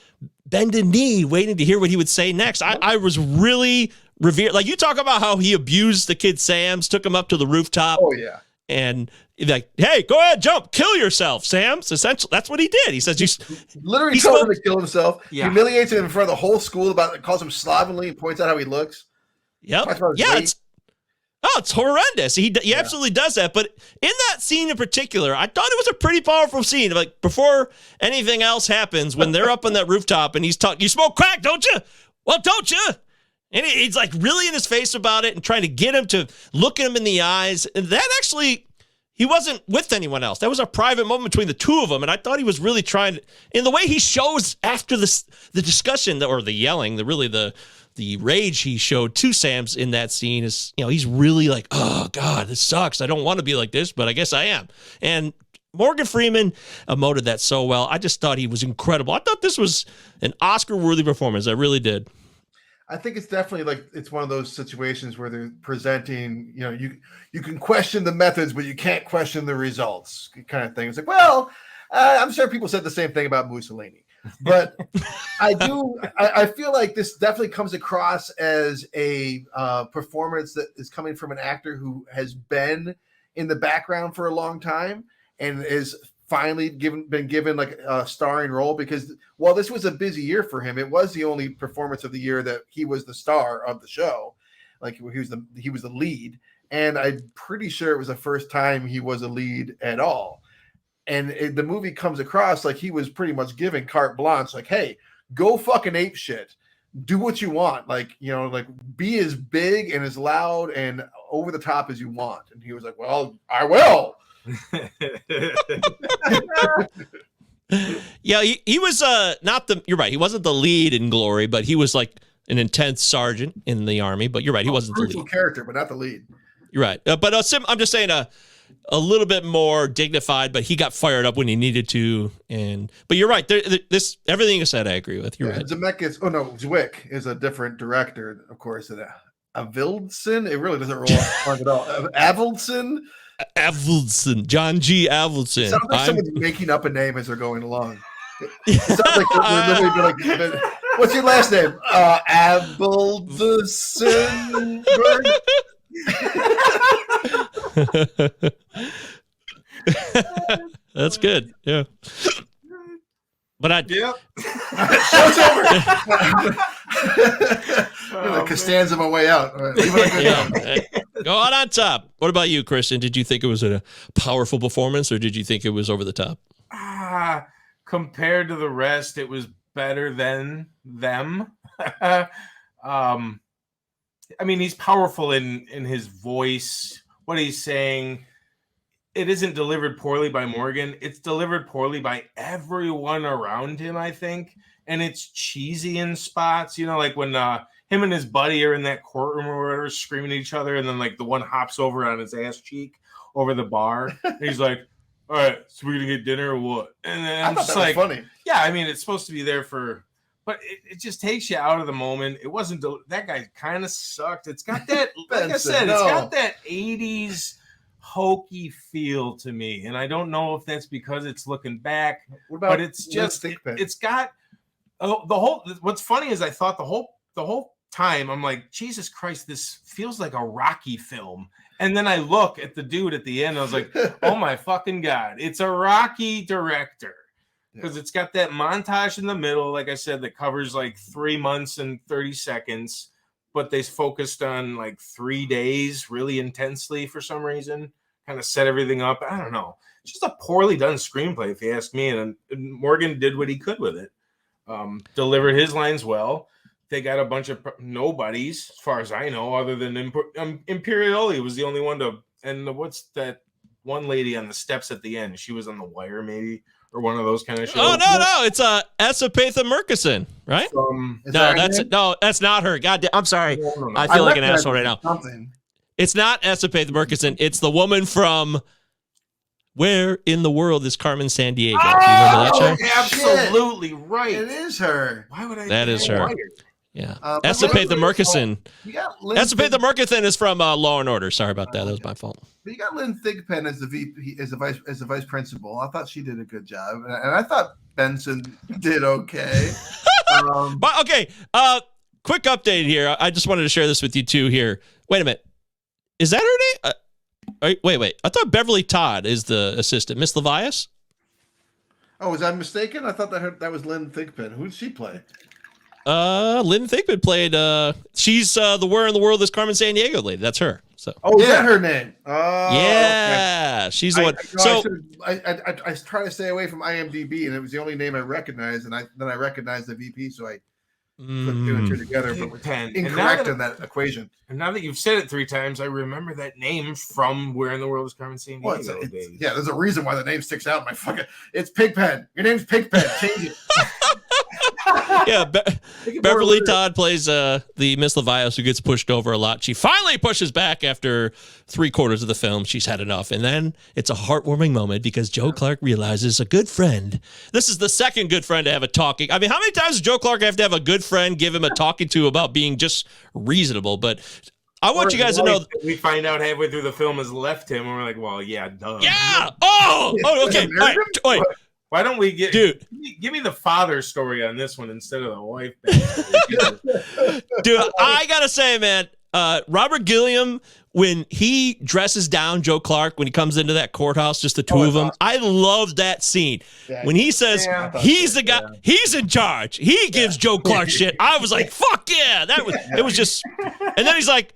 bended knee waiting to hear what he would say next. I was really revered. You talk about how he abused the kid Sam's, took him up to the rooftop. Oh, yeah. And hey, go ahead, jump, kill yourself, Sam's. Essentially, that's what he did. He says, literally told him to kill himself. Yeah. Humiliates him in front of the whole school calls him slovenly, and points out how he looks. Yep. Yeah. It's horrendous. He absolutely does that. But in that scene in particular, I thought it was a pretty powerful scene. Before anything else happens, when they're up on that rooftop and he's talking, "You smoke crack, don't you? Well, don't you?" And he's really in his face about it and trying to get him to look at him in the eyes. And that actually, he wasn't with anyone else. That was a private moment between the two of them. And I thought he was really trying to, in the way he shows after the discussion or the yelling, the rage he showed to Sam's in that scene is, he's really oh God, this sucks. I don't want to be like this, but I guess I am. And Morgan Freeman emoted that so well. I just thought he was incredible. I thought this was an Oscar-worthy performance. I really did. I think it's definitely it's one of those situations where they're presenting, you can question the methods, but you can't question the results kind of thing. It's I'm sure people said the same thing about Mussolini, but I feel like this definitely comes across as a performance that is coming from an actor who has been in the background for a long time and is finally been given a starring role, because while this was a busy year for him, it was the only performance of the year that he was the star of the show. He was the lead, and I'm pretty sure it was the first time he was a lead at all. And the movie comes across like he was pretty much given carte blanche, hey, go fucking ape shit. do what you want. Like, like be as big and as loud and over the top as you want. And he was like, well, I will. Yeah, he was not the. You're right. He wasn't the lead in Glory, but he was like an intense sergeant in the army. But you're right. He wasn't the lead character, but not the lead. You're right. But I'm just saying a little bit more dignified. But he got fired up when he needed to. But you're right. This everything you said, I agree with. You're right. Zwick is a different director, of course. Avildsen. It really doesn't roll off at all. Avildsen, John G. Avildsen. Sounds like someone's making up a name as they're going along. It sounds like they're literally like, what's your last name? Avildsen. That's good. Yeah. But show's over. Costanza my way out. All right, leave it a good Go on top. What about you, Kristen? Did you think it was a powerful performance, or did you think it was over the top? Compared to the rest, it was better than them. I mean, he's powerful in his voice, what he's saying. It isn't delivered poorly by Morgan. It's delivered poorly by everyone around him, I think. And it's cheesy in spots, like when him and his buddy are in that courtroom or whatever, screaming at each other, and then like the one hops over on his ass cheek over the bar. And he's like, all right, so we're going to get dinner or what? And then I thought that was funny. Yeah, I mean, it's supposed to be there but it just takes you out of the moment. It wasn't, that guy kind of sucked. It's got that, like I said, it's got that 80s hokey feel to me. And I don't know if that's because it's looking back, but it's just, it's got what's funny is I thought the whole time, I'm like, Jesus Christ, this feels like a Rocky film. And then I look at the dude at the end, I was like, oh my fucking God, it's a Rocky director. Because it's got that montage in the middle, like I said, that covers like 3 months and 30 seconds, but they focused on like 3 days really intensely for some reason, kind of set everything up. I don't know. It's just a poorly done screenplay, if you ask me. And Morgan did what he could with it. Delivered his lines well. They got a bunch of nobodies, as far as I know, other than Imperioli was the only one to. And what's that one lady on the steps at the end? She was on The Wire, maybe, or one of those kind of shows. Oh no, it's Esapatha Murkison, right? That's not her. God damn, I'm sorry. No. I feel like an asshole right now. Something. It's not Esapatha Murkison. It's the woman from. Where in the world is Carmen Sandiego? Do you remember that show? Absolutely right. It is her. Why would I? That is her. Yeah. Esapatha Murkison. Esapatha Murkison is from Law and Order. Sorry about that. That was my fault. But you got Lynn Thigpen as the VP, as the vice principal. I thought she did a good job, and I thought Benson did okay. But okay. Quick update here. I just wanted to share this with you two here. Wait a minute. Is that her name? Wait. I thought Beverly Todd is the assistant. Miss Levias? Oh, was I mistaken? I thought that was Lynn Thigpen. Who did she play? Lynn Thigpen played. She's the Where in the World is Carmen Sandiego lady. That's her. So. Oh, is that her name? Oh, yeah, okay. She's the one. I try to stay away from IMDb, and it was the only name I recognized, and then I recognized the VP, so I put two and two together, but was incorrect in that equation. And now that you've said it 3 times, I remember that name from Where in the World is Carmen Sandiego. Well, yeah, there's a reason why the name sticks out in my fucking. It's Pigpen. Your name's Pigpen. Change it. Yeah, Beverly Todd plays the Miss Levias who gets pushed over a lot. She finally pushes back after 3/4 of the film. She's had enough. And then it's a heartwarming moment because Joe Clark realizes a good friend. This is the second good friend to have a talking. I mean, how many times does Joe Clark have to have a good friend give him a talking to about being just reasonable? But I want you guys to know. We find out halfway through the film has left him, and we're like, well, yeah, duh. Yeah. Oh, okay. All right. Wait. Why don't we give me the father story on this one instead of the wife? Dude, I gotta say, man, Robert Gilliam, when he dresses down Joe Clark when he comes into that courthouse, just the two of them, awesome. I love that scene. Yeah, when he says he's the guy, he's in charge. He gives Joe Clark shit. I was like, fuck yeah. It was just, and then he's like,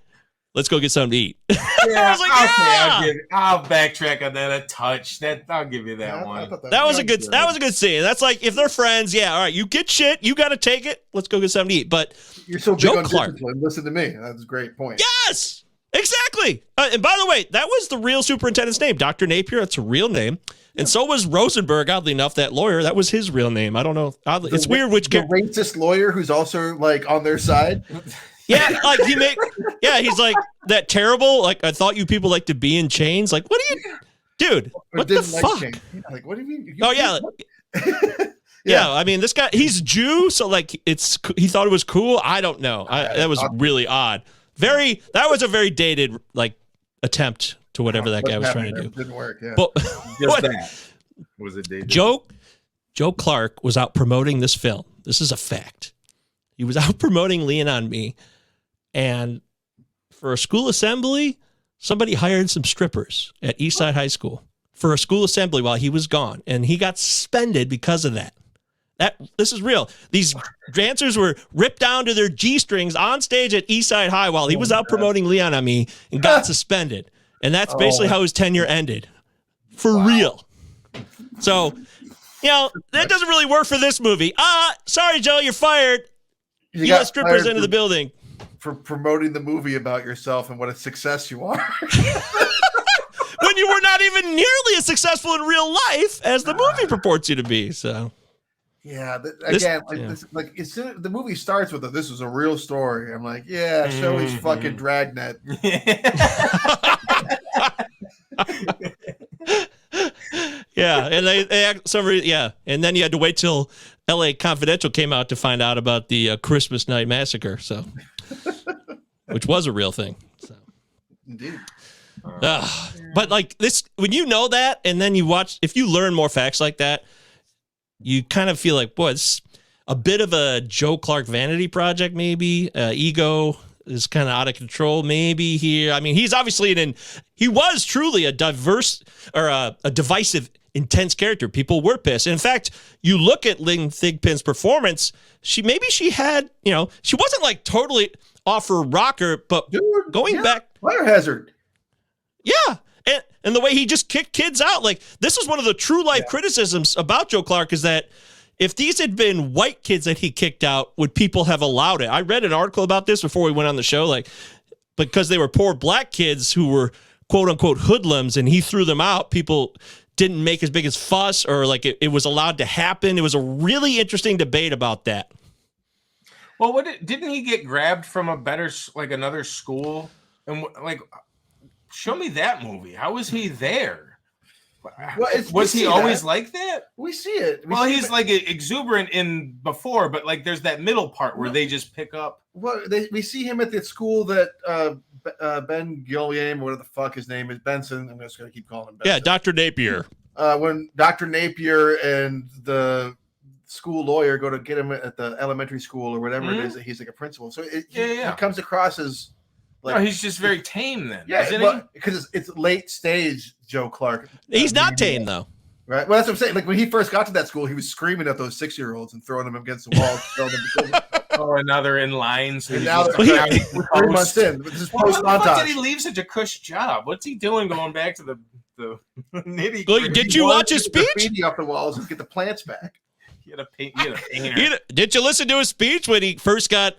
let's go get something to eat. Yeah, I was like, okay, I'll backtrack on that a touch. I'll give you that one. That was a good scene. That's like, if they're friends, yeah, all right, you get shit, you got to take it. Let's go get something to eat. But you're so big Joe on Clark. discipline. Listen to me. That's a great point. Yes, exactly. And by the way, that was the real superintendent's name, Dr. Napier. That's a real name. And so was Rosenberg, oddly enough, that lawyer. That was his real name. I don't know. It's weird which the racist lawyer who's also like on their side. Yeah, like he's like that terrible. Like, I thought you people like to be in chains. Like, what are you, dude? What the fuck? Yeah, like, what do you mean? Oh yeah. Yeah, I mean, this guy, he's Jew, so like he thought it was cool. I don't know. That was really odd. That was a very dated like attempt to whatever that guy was trying to do. It didn't work. Yeah. But Just that was it dated. Joe Clark was out promoting this film. This is a fact. He was out promoting Lean on Me, and for a school assembly, somebody hired some strippers at Eastside High School for a school assembly while he was gone, and he got suspended because of that. This is real. These dancers were ripped down to their G-strings on stage at Eastside High while he was out promoting Leon on Me and got suspended. And that's basically how his tenure ended. For real. So, that doesn't really work for this movie. Sorry, Joe, you're fired. You got strippers into the building. For promoting the movie about yourself and what a success you are. When you were not even nearly as successful in real life as the movie purports you to be. So, yeah, the movie starts with this is a real story. I'm like, yeah, show his fucking dragnet. Yeah, and and then you had to wait till L.A. Confidential came out to find out about the Christmas Night Massacre, so which was a real thing. So. Indeed. But like this, when you know that, and then you watch, if you learn more facts like that, you kind of feel like, boy, it's a bit of a Joe Clark vanity project, maybe. Ego is kind of out of control, maybe here. I mean, he's obviously he was truly a diverse or a divisive, intense character. People were pissed. In fact, you look at Lynn Thigpen's performance, she had, she wasn't like totally off her rocker, but going back. Fire hazard. Yeah. And the way he just kicked kids out, like, this is one of the true life criticisms about Joe Clark, is that if these had been white kids that he kicked out, would people have allowed it? I read an article about this before we went on the show, like, because they were poor black kids who were quote unquote hoodlums and he threw them out, people didn't make as big as fuss, or like it was allowed to happen. It was a really interesting debate about that. Well, didn't he get grabbed from another school? And like, show me that movie. How was he there? Well, was he always like that? We see it. He's like exuberant in before, but like there's that middle part where they just pick up. Well, we see him at the school that Ben Gilliam, whatever the fuck his name is, Benson. I'm just going to keep calling him Benson. Yeah, Dr. Napier. When Dr. Napier and the school lawyer go to get him at the elementary school or whatever it is, that he's like a principal. So he comes across as like, no, he's just very tame then. Yeah, because it's late stage Joe Clark. He's not tame though. Right. Well, that's what I'm saying. Like when he first got to that school, he was screaming at those 6-year-olds and throwing them against the wall. And now they're in line. So and now they're 3 months in. This is post montage. Why did he leave such a cush job? What's he doing going back to the nitty? Well, did you watch his speech? Graffiti off the walls and get the plants back. He had a painter. Did you listen to his speech when he first got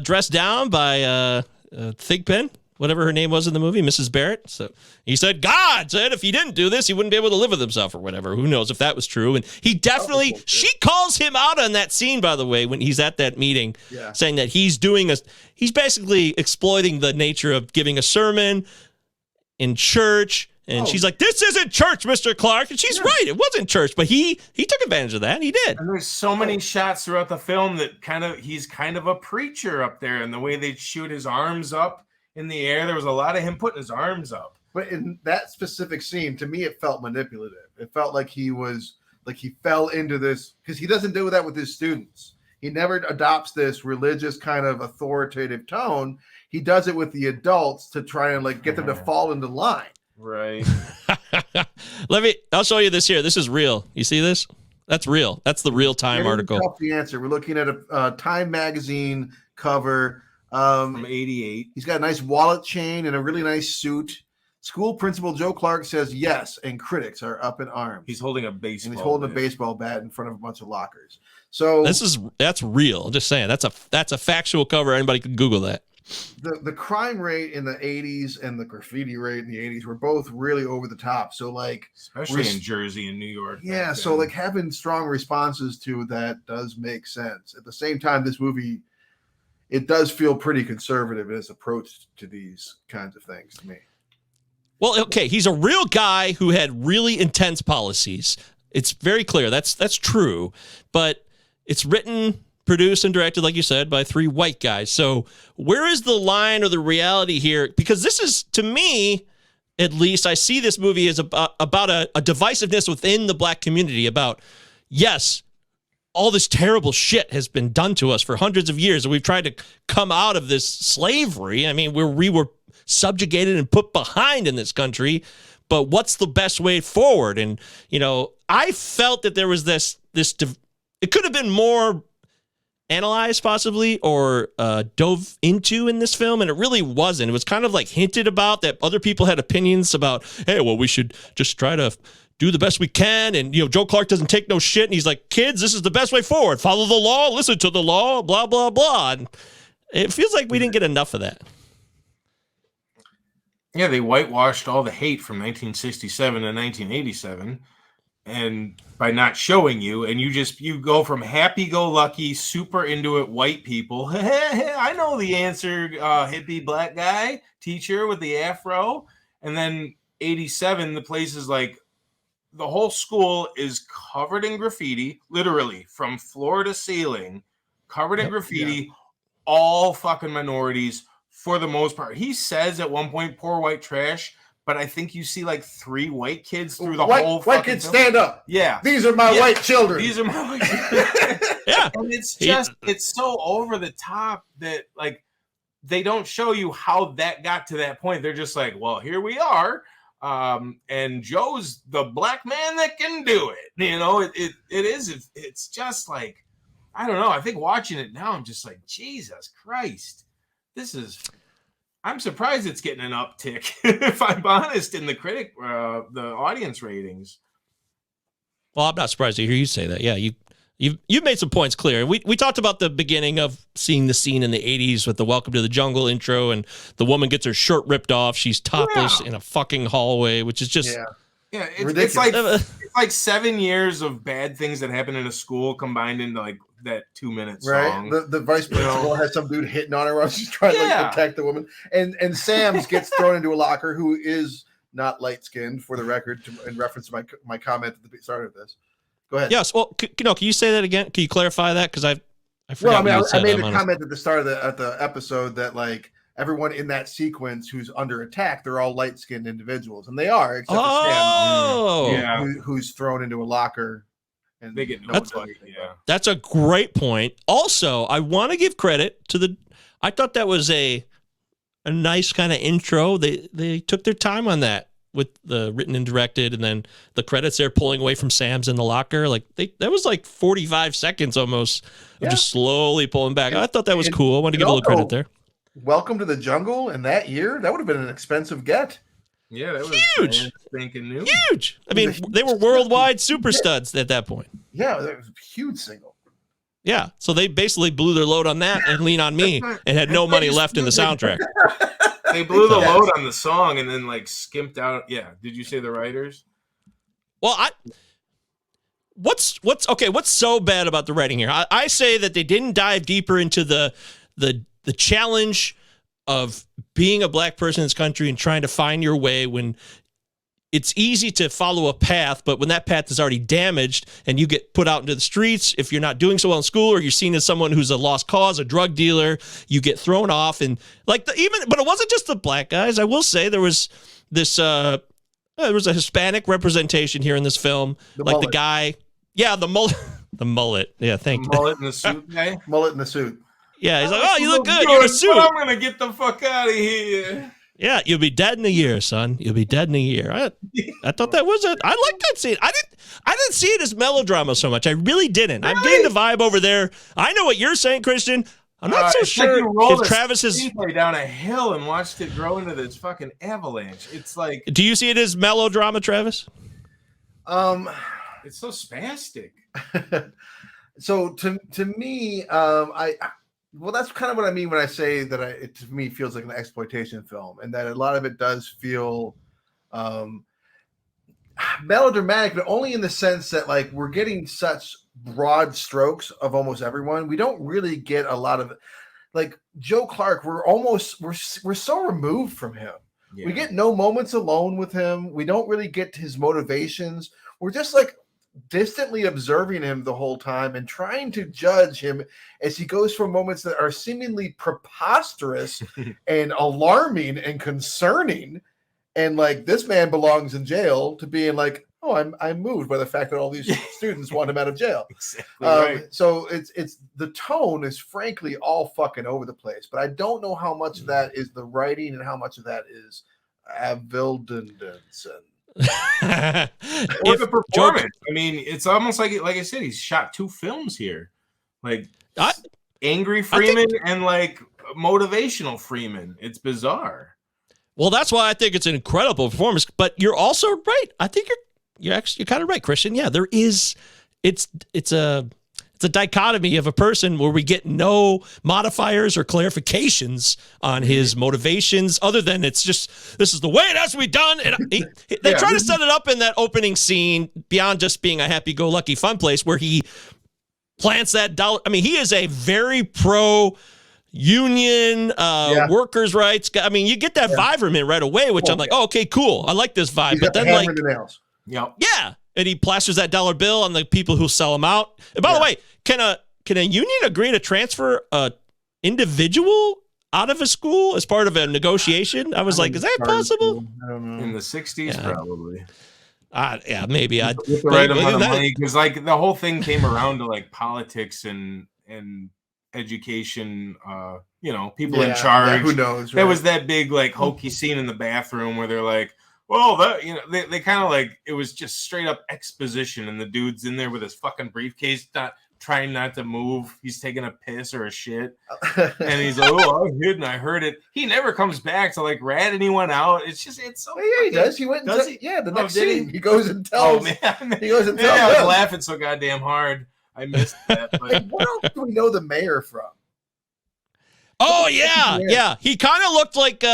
dressed down by Thigpen, whatever her name was in the movie, Mrs. Barrett? So he said, God said if he didn't do this, he wouldn't be able to live with himself or whatever. Who knows if that was true? And he definitely, she calls him out on that scene, by the way, when he's at that meeting, saying that he's basically exploiting the nature of giving a sermon in church. And she's like, this isn't church, Mr. Clark. And she's right. It wasn't church, but he took advantage of that. He did. And there's so many shots throughout the film that he's kind of a preacher up there. And the way they shoot his arms up in the air, there was a lot of him putting his arms up. But in that specific scene, to me, it felt manipulative. It felt like he fell into this, because he doesn't do that with his students. He never adopts this religious kind of authoritative tone. He does it with the adults to try and like get them to fall into line. Right. I'll show you this here. This is real. You see this? That's real. That's the real Time article. The answer. We're looking at a Time magazine cover. From 88. He's got a nice wallet chain and a really nice suit. School principal Joe Clark says yes, and critics are up in arms. He's holding a baseball. And he's holding a baseball bat in front of a bunch of lockers. So that's real. I'm just saying that's a factual cover. Anybody can Google that. The crime rate in the 80s and the graffiti rate in the 80s were both really over the top. So like, especially in Jersey and New York. Yeah. So like having strong responses to that does make sense. At the same time, this movie, it does feel pretty conservative in its approach to these kinds of things to me. Well, okay, he's a real guy who had really intense policies. It's very clear. That's true. But it's written, produced, and directed, like you said, by 3 white guys. So where is the line or the reality here? Because this is, to me, at least, I see this movie as about a divisiveness within the black community about, yes, all this terrible shit has been done to us for hundreds of years, and we've tried to come out of this slavery. I mean, we were subjugated and put behind in this country, but what's the best way forward? And, you know, I felt that there was this it could have been more analyzed possibly or dove into in this film, and it really wasn't. It was kind of like hinted about that other people had opinions about, hey, well, we should just try to do the best we can, and, you know, Joe Clark doesn't take no shit, and he's like, kids, this is the best way forward. Follow the law, listen to the law, blah, blah, blah. And it feels like we didn't get enough of that. Yeah, they whitewashed all the hate from 1967 to 1987, and by not showing you, and you go from happy-go-lucky, super into it white people. I know the answer, hippie black guy teacher with the afro, and then 87, the place is like the whole school is covered in graffiti, literally from floor to ceiling, covered in graffiti, all fucking minorities. For the most part, he says at one point, "Poor white trash," but I think you see like 3 white kids through the whole. White kids film. Stand up. Yeah, these are my white children. These are my white children. Yeah, and it's so over the top that like they don't show you how that got to that point. They're just like, well, here we are, and Joe's the black man that can do it. You know, it's just like, I don't know. I think watching it now, I'm just like, Jesus Christ. I'm surprised it's getting an uptick, if I'm honest, in the the audience ratings. Well, I'm not surprised to hear you say that. Yeah, you've made some points clear. We talked about the beginning of seeing the scene in the 80s with the Welcome to the Jungle intro, and the woman gets her shirt ripped off. She's topless in a fucking hallway, which is just it's like 7 years of bad things that happen in a school combined into like that 2-minute song. Right. The vice principal has some dude hitting on her while she's trying to like, protect the woman. And Sam's gets thrown into a locker, who is not light skinned, for the record, in reference to my comment at the start of this. Go ahead. Yes. Well, can you say that again? Can you clarify that? Because I forgot. Well, I made a comment at the start of the episode that like everyone in that sequence who's under attack, they're all light skinned individuals, and they are, except for Sam, who's thrown into a locker. And they get That's a great point. Also, I want to give credit to I thought that was a nice kind of intro. They took their time on that with the written and directed, and then the credits they're pulling away from Sam's in the locker. Like that was like 45 seconds almost of just slowly pulling back. I thought that was cool. I want to give a little credit there. Welcome to the Jungle in that year, that would have been an expensive get. Yeah, that was huge. New. Huge. I mean, they were worldwide super studs at that point. Yeah, that was a huge single. Yeah, so they basically blew their load on that and Lean on Me and had no money left in the soundtrack. They blew the load on the song and then like skimped out. Yeah, did you say the writers? Well, what's so bad about the writing here? I say that they didn't dive deeper into the challenge of being a black person in this country and trying to find your way when it's easy to follow a path, but when that path is already damaged and you get put out into the streets, if you're not doing so well in school or you're seen as someone who's a lost cause, a drug dealer, you get thrown off. And like but it wasn't just the black guys. I will say there was this, there was a Hispanic representation here in this film. The guy, the mullet. Yeah. Thank you. Mullet in the suit guy. Mullet in the suit. Yeah, he's like, oh, you look good. You're in a suit. I'm going to get the fuck out of here. Yeah, you'll be dead in a year, son. You'll be dead in a year. I thought that was it. I like that scene. I didn't see it as melodrama so much. I really didn't. I'm getting the vibe over there. I know what you're saying, Christian. I'm not so it's like sure you rolled if a Travis is screenplay down a hill and watched it grow into this fucking avalanche. It's like, do you see it as melodrama, Travis? it's so spastic. So to me, well, that's kind of what I mean when I say that it to me feels like an exploitation film, and that a lot of it does feel melodramatic, but only in the sense that like we're getting such broad strokes of almost everyone. We don't really get a lot of like Joe Clark. We're so removed from him. Yeah. We get no moments alone with him. We don't really get his motivations. We're just like distantly observing him the whole time and trying to judge him as he goes from moments that are seemingly preposterous and alarming and concerning, and like this man belongs in jail, to being like, oh, I'm moved by the fact that all these students want him out of jail. Exactly right. So it's the tone is frankly all fucking over the place, but I don't know how much of that is the writing and how much of that is Avildendence or the performance. I mean, it's almost like I said, he's shot 2 films here, like angry Freeman and like motivational Freeman. It's bizarre. Well, that's why I think it's an incredible performance. But you're also right. I think you're kind of right, Christian. Yeah, there is. It's a dichotomy of a person where we get no modifiers or clarifications on his motivations, other than it's just, this is the way it has to be done. And they try to set it up in that opening scene beyond just being a happy-go-lucky fun place where he plants that dollar. I mean, he is a very pro-union, workers' rights guy. I mean, you get that vibe from him right away, which I'm like, oh, okay, cool. I like this vibe. But then like, yeah. And he plasters that dollar bill on the people who sell him out. And by the way, can a union agree to transfer a individual out of a school as part of a negotiation? I was like, is that possible? I don't know. In the 60s, probably. Yeah, maybe. With the right amount of money, because like the whole thing came around to like politics and education. People in charge. Yeah, who knows? Right? There was that big like hokey scene in the bathroom where they're like, well, that they kind of like, it was just straight up exposition, and the dude's in there with his fucking briefcase, trying not to move. He's taking a piss or a shit, and he's like, "Oh, I'm hidden. I heard it." He never comes back to like rat anyone out. It's so. Yeah, he does. He went. The next scene he goes and tells. Oh man, he goes and tells. Yeah, I was laughing so goddamn hard. I missed that. But like, what else do we know the mayor from? Oh yeah. He kind of looked like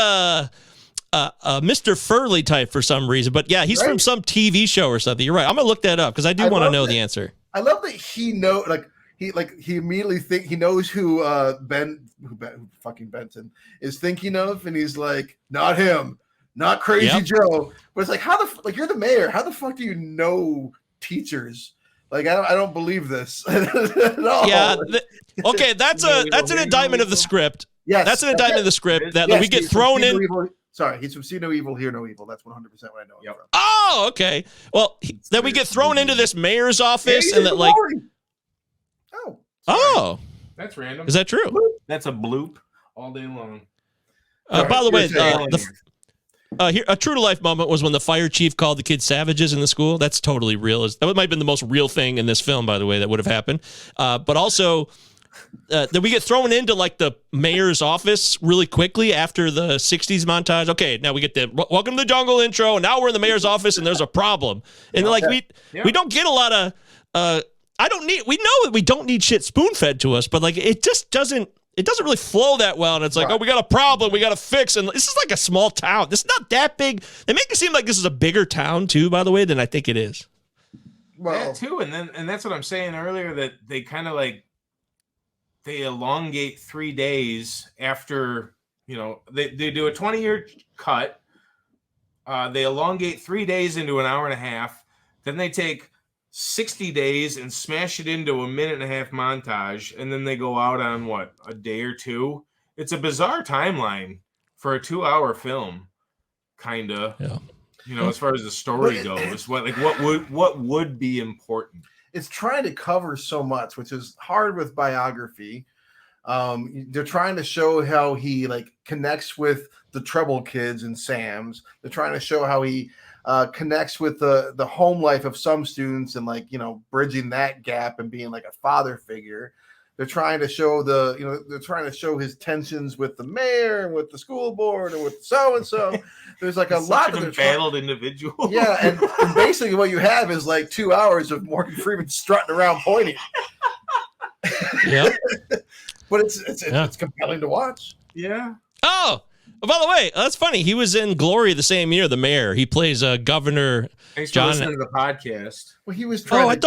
Mr. Furley type for some reason, but yeah, he's from some TV show or something. You're right. I'm gonna look that up because I do want to know the answer. I love that he he immediately he knows who fucking Benson is thinking of, and he's like, not him, not Crazy Joe. But it's like, you're the mayor. How the fuck do you know teachers? Like, I don't believe this at all. Yeah. Okay, that's an indictment of the script. Yes, that's an indictment of the script that we get thrown in. Sorry, he's from See No Evil, Hear No Evil. That's 100% what I know him from. Oh, okay. Well, then we get thrown into this mayor's office, and that like. Oh, that's random. Is that true? That's a bloop all day long. By the way, here, a true to life moment was when the fire chief called the kids savages in the school. That's totally real. That might have been the most real thing in this film, by the way, that would have happened. But also. Then we get thrown into like the mayor's office really quickly after the 60s montage. Okay, now we get the welcome to the jungle intro, and now we're in the mayor's office and there's a problem. And we don't get a lot of we know that we don't need shit spoon-fed to us, but like it just doesn't really flow that well. And it's like, oh, we got a problem, we got to fix. And this is like a small town. This is not that big. They make it seem like this is a bigger town too, by the way, than I think it is. Well, yeah, too, and that's what I'm saying earlier, that they kind of like they elongate 3 days after, they do a 20-year cut. They elongate 3 days into an hour and a half. Then they take 60 days and smash it into a minute and a half montage. And then they go out on a day or two. It's a bizarre timeline for a 2-hour film, kind of. Yeah. As far as the story goes, what would be important? It's trying to cover so much, which is hard with biography. They're trying to show how he like connects with the troubled kids in Sam's. They're trying to show how he connects with the home life of some students and bridging that gap and being like a father figure. they're trying to show they're trying to show his tensions with the mayor and with the school board and with so and so. There's like a lot of embattled individual. Yeah, and basically what you have is like 2 hours of Morgan Freeman strutting around pointing. Yeah, but it's compelling to watch. Yeah. Oh, by the way, that's funny. He was in Glory the same year, the mayor. He plays Governor Thanks John. for listening to the podcast. Well, he was trying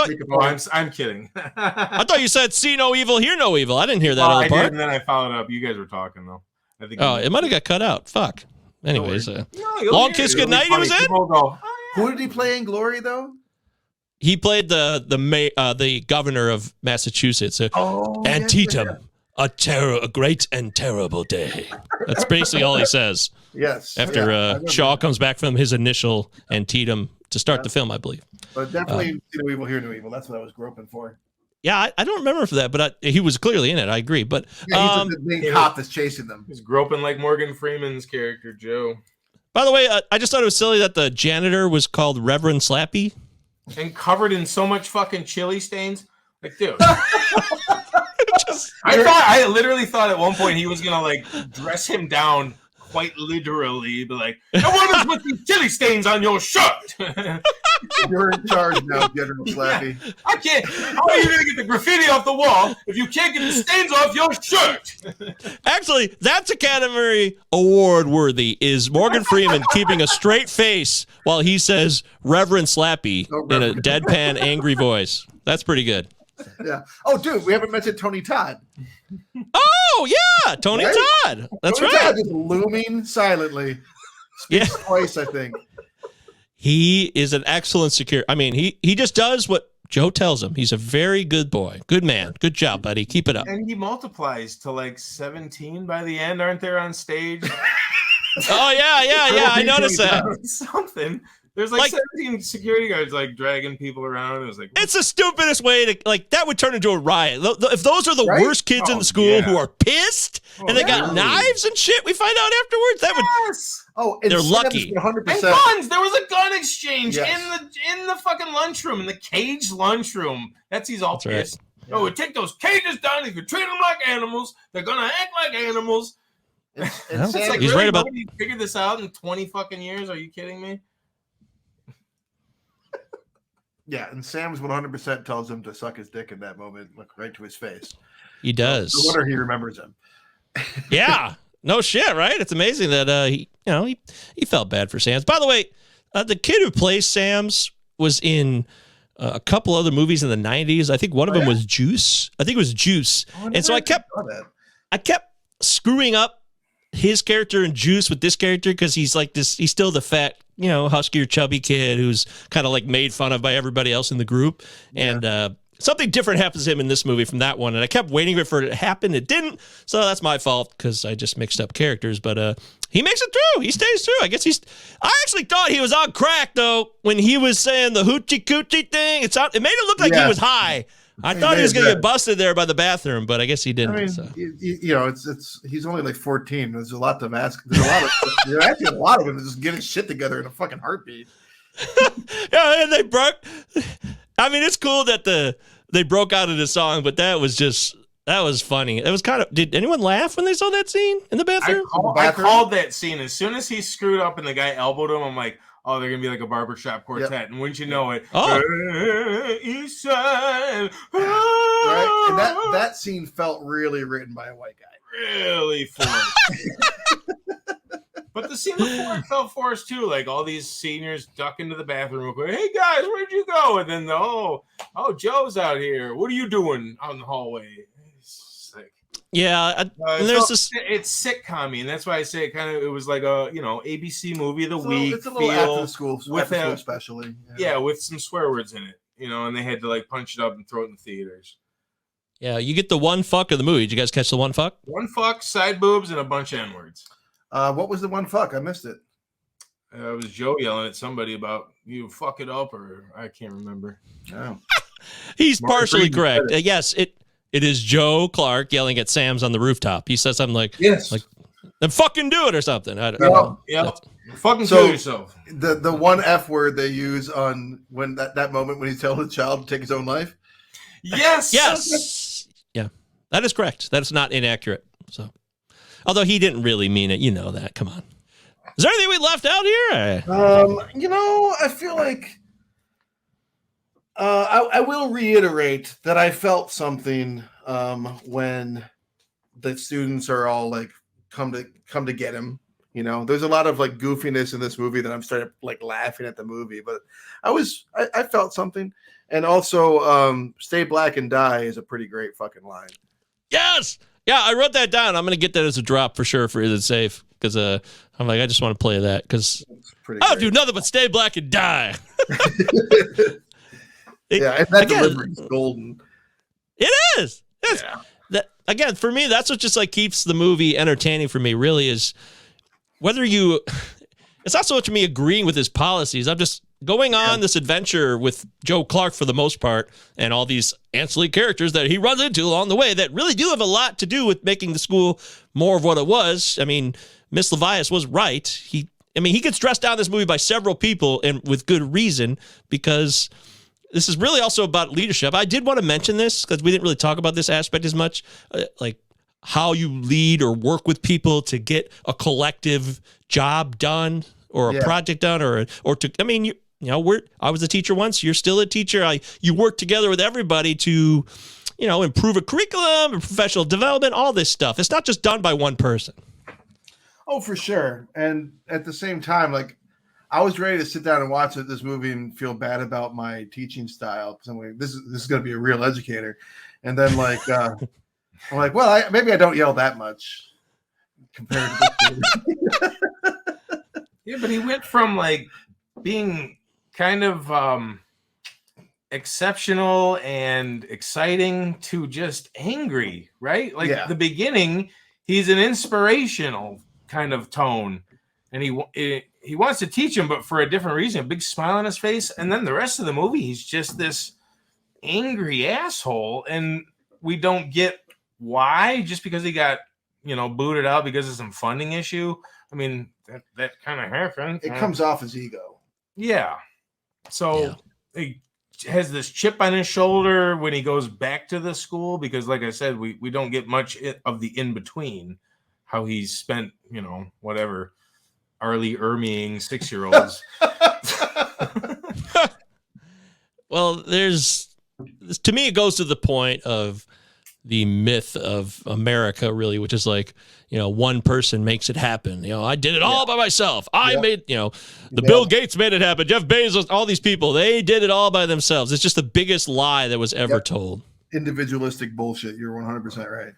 I'm kidding. I thought you said see no evil, hear no evil. I didn't hear that other I part. did, and then I followed up. You guys were talking, though. I think. Oh, it might have got cut out. Fuck. Anyways, No, Long Kiss Goodnight he was in? Who did he play in Glory, though? He played the governor of Massachusetts. Antietam, a great and terrible day. That's basically all he says. Yes. After Shaw comes back from his initial Antietam to start the film, I believe. But definitely see no evil, hear no evil. That's what I was groping for. Yeah, I don't remember for that, but he was clearly in it. I agree. But he's the main cop that's chasing them. He's groping like Morgan Freeman's character, Joe. By the way, I just thought it was silly that the janitor was called Reverend Slappy. And covered in so much fucking chili stains. Like, dude. I literally thought at one point he was going to, like, dress him down quite literally. Be like, no one with these chili stains on your shirt. You're in charge now, General Slappy. Yeah, I can't. How are you going to get the graffiti off the wall if you can't get the stains off your shirt? Actually, that's Academy Award worthy. Is Morgan Freeman keeping a straight face while he says Reverend Slappy in a deadpan, angry voice? That's pretty good. Yeah. Oh, dude, we haven't mentioned Tony Todd. Oh, yeah, Tony Todd. That's Tony right. Todd is looming silently. Speaks twice, I think. He is an excellent security. I mean, he just does what Joe tells him. He's a very good boy. Good man. Good job, buddy. Keep it up. And he multiplies to like 17 by the end, aren't there on stage? Oh, yeah. I noticed that. Something. There's like 17 security guards like dragging people around. It was like, it's the stupidest way to, like, that would turn into a riot. If those are the worst kids in the school who are pissed and they got knives and shit, we find out afterwards, that would. Oh, they're lucky. 100%. And guns. There was a gun exchange in the fucking lunchroom, in the cage lunchroom. He's all pissed. Right. Oh, we take those cages down. If you treat them like animals, they're gonna act like animals. He's really, right about. Nobody figured this out in 20 fucking years. Are you kidding me? Yeah, and Sam's 100% tells him to suck his dick in that moment, look right to his face. He does. No wonder he remembers him. Yeah, no shit, right? It's amazing that he felt bad for Sam's. By the way, the kid who plays Sam's was in a couple other movies in the 90s. I think one of them was Juice. I think it was Juice. And so I kept screwing up his character in Juice with this character because he's like this. He's still the fat, huskier, chubby kid who's kind of like made fun of by everybody else in the group. And something different happens to him in this movie from that one. And I kept waiting for it to happen. It didn't. So that's my fault because I just mixed up characters. But he makes it through. He stays through. I guess I actually thought he was on crack, though, when he was saying the hoochie coochie thing. It made it look like he was high. I thought he was going to get busted there by the bathroom, but I guess he didn't. I mean, so. He's only like 14. There's a lot to ask. There's actually a lot of him just getting shit together in a fucking heartbeat. Yeah, and they broke. I mean, it's cool that they broke out of the song, but that was funny. It was kind of. Did anyone laugh when they saw that scene in the bathroom? I called that scene as soon as he screwed up and the guy elbowed him. I'm like, oh, they're gonna be like a barbershop quartet, and wouldn't you know it? East side, right? And that scene felt really written by a white guy. Really forced. But the scene before it felt forced too. Like all these seniors duck into the bathroom real quick. Hey guys, where'd you go? And then Joe's out here. What are you doing out in the hallway? It's like, yeah, and there's this. It's sitcom-y, and that's why I say it was like a ABC movie of the week. It's a little after school especially. Yeah, with some swear words in it. And they had to like punch it up and throw it in the theaters. Yeah, you get the one fuck of the movie. Did you guys catch the one fuck? One fuck, side boobs, and a bunch of N-words. What was the one fuck? I missed it. It was Joe yelling at somebody about you fuck it up, or I can't remember. Oh. He's partially correct. Yes, it is Joe Clark yelling at Sam's on the rooftop. He says something like, then fucking do it or something. I don't know. Yeah. Fucking kill yourself. The one F word they use on when that moment when he's telling the child to take his own life. Yes. Yes. Yeah. That is correct. That's not inaccurate. So, although he didn't really mean it, you know that. Come on. Is there anything we left out here? I feel like I will reiterate that I felt something when the students are all like come to get him. There's a lot of like goofiness in this movie that I'm starting like laughing at the movie, but I felt something. And also, "Stay Black and Die" is a pretty great fucking line. Yes. Yeah, I wrote that down. I'm going to get that as a drop for sure for Is It Safe? Because I'm like, I just want to play that because I'll do nothing but stay black and die. Yeah, and that delivery is golden. It is. Yeah. That, again, for me, that's what just like keeps the movie entertaining for me, really, is whether you... It's not so much me agreeing with his policies. I'm just going on this adventure with Joe Clark for the most part and all these ancillary characters that he runs into along the way that really do have a lot to do with making the school more of what it was. I mean, Miss Levias was right. He gets dressed down in this movie by several people and with good reason because this is really also about leadership. I did want to mention this because we didn't really talk about this aspect as much, like how you lead or work with people to get a collective job done or a project done or to, I mean, I was a teacher once. You're still a teacher. You work together with everybody to, improve a curriculum, professional development, all this stuff. It's not just done by one person. Oh, for sure. And at the same time, like I was ready to sit down and watch this movie and feel bad about my teaching style because I'm like, this is going to be a real educator. And then like, I'm like, well, maybe I don't yell that much compared to this. Yeah, but he went from like being kind of exceptional and exciting to just angry, right? Like the beginning, he's an inspirational kind of tone, and he wants to teach him, but for a different reason. A big smile on his face, and then the rest of the movie, he's just this angry asshole, and we don't get why. Just because he got booted out because of some funding issue. I mean, that kind of happened. It comes off as ego. Yeah. So he has this chip on his shoulder when he goes back to the school because, like I said, we don't get much of the in-between, how he's spent, whatever, Arlie Ermeying 6-year-olds. Well, to me, it goes to the point of the myth of America, really, which is like, one person makes it happen. I did it all by myself. I made, Bill Gates made it happen. Jeff Bezos, all these people, they did it all by themselves. It's just the biggest lie that was ever told. Individualistic bullshit. You're 100% right.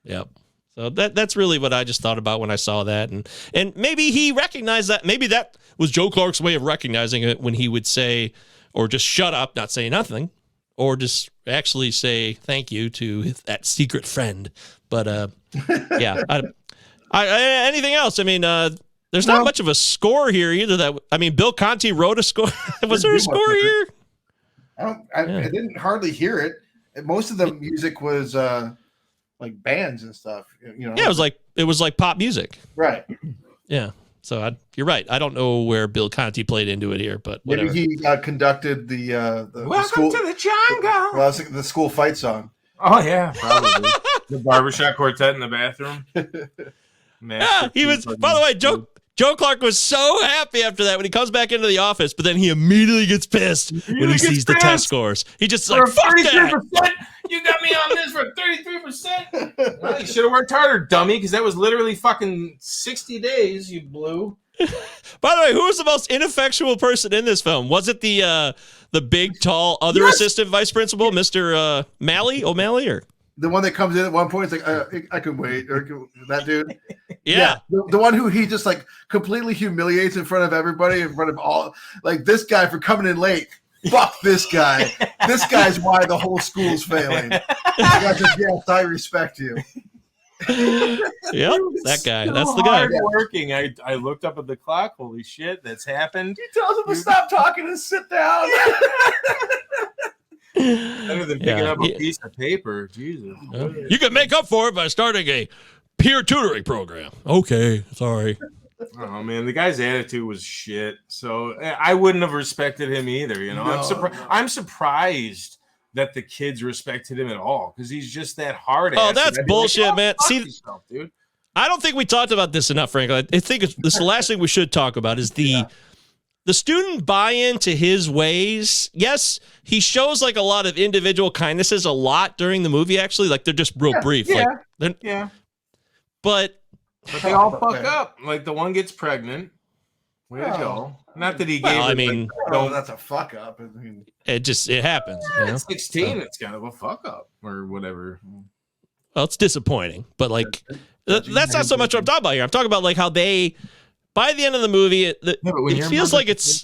Yep. So that's really what I just thought about when I saw that. And maybe he recognized that. Maybe that was Joe Clark's way of recognizing it when he would say, or just shut up, not say nothing, or just actually say thank you to that secret friend. But yeah, anything else? I mean, there's not much of a score here either. Bill Conti wrote a score. Was there a score here? I didn't hardly hear it. Most of the music was like bands and stuff. Yeah, it was like pop music. Right. Yeah. So you're right. I don't know where Bill Conti played into it here, but whatever. Maybe he conducted the Welcome school, to the jungle. The school fight song. Oh yeah, probably the barbershop quartet in the bathroom. Yeah, he was. By the way, Joe Clark was so happy after that when he comes back into the office, but then he immediately gets pissed when he sees the test scores. He just like, fuck that. You got me on this for 33%. Well, you should have worked harder, dummy, because that was literally fucking 60 days. You blew. By the way, who was the most ineffectual person in this film? Was it the big, tall, other assistant vice principal, Mr. O'Malley, or the one that comes in at one point? It's like, I can wait. Or that dude. Yeah. The one who he just like completely humiliates in front of everybody, in front of all, like this guy for coming in late. Fuck this guy. This guy's why the whole school's failing. Yes, I respect you. Yep, that guy. So that's the guy. Working. I looked up at the clock. Holy shit, that's happened. He tells him to stop talking and sit down. Better than picking up a piece of paper. Jesus. You can make up for it by starting a peer tutoring program. Okay, sorry. Oh man, the guy's attitude was shit. So I wouldn't have respected him either. No. I'm surprised that the kids respected him at all, because he's just that hard. Oh, that's bullshit, like, man. See, yourself, dude. I don't think we talked about this enough, Frank. I think this is the last thing we should talk about is the student buy-in to his ways. Yes, he shows like a lot of individual kindnesses a lot during the movie, actually. Like they're just real brief. Yeah. Like, But they all fuck up. Like the one gets pregnant. Way to go. Not that he gave I mean, that's a fuck up. I mean, it happens. Yeah, at 16, it's kind of a fuck up or whatever. Well, it's disappointing, but like that's not so much what I'm talking about here. I'm talking about like how they, by the end of the movie, it feels like it's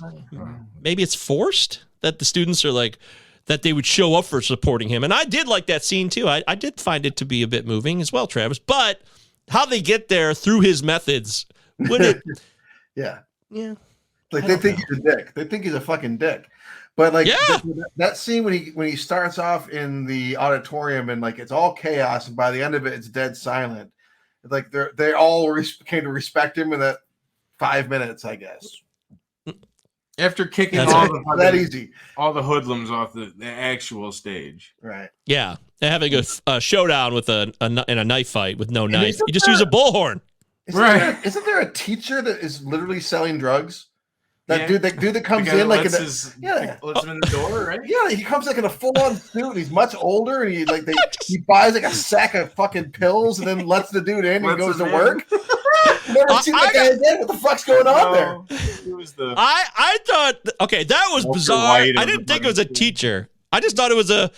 maybe it's forced that the students are like that they would show up for supporting him, and I did like that scene too. I did find it to be a bit moving as well, Travis. But how they get there through his methods, would it? Yeah. Like they think he's a dick. They think he's a fucking dick. But like that scene when he starts off in the auditorium and like it's all chaos, and by the end of it it's dead silent. It's like they all came to respect him in that 5 minutes, I guess. After kicking all the hoodlums off the actual stage, right? Yeah, they're having a showdown with in a knife fight with no knife. You just use a bullhorn. Isn't there a teacher that is literally selling drugs? That dude that comes in like lets him in the door, right? Yeah, he comes like in a full-on suit. And he's much older, and he buys like a sack of fucking pills, and then lets the dude in and goes to work. Never seen that guy again. What the fuck's going on there? It was I thought that was bizarre. I didn't think it was a teacher. I just thought it was a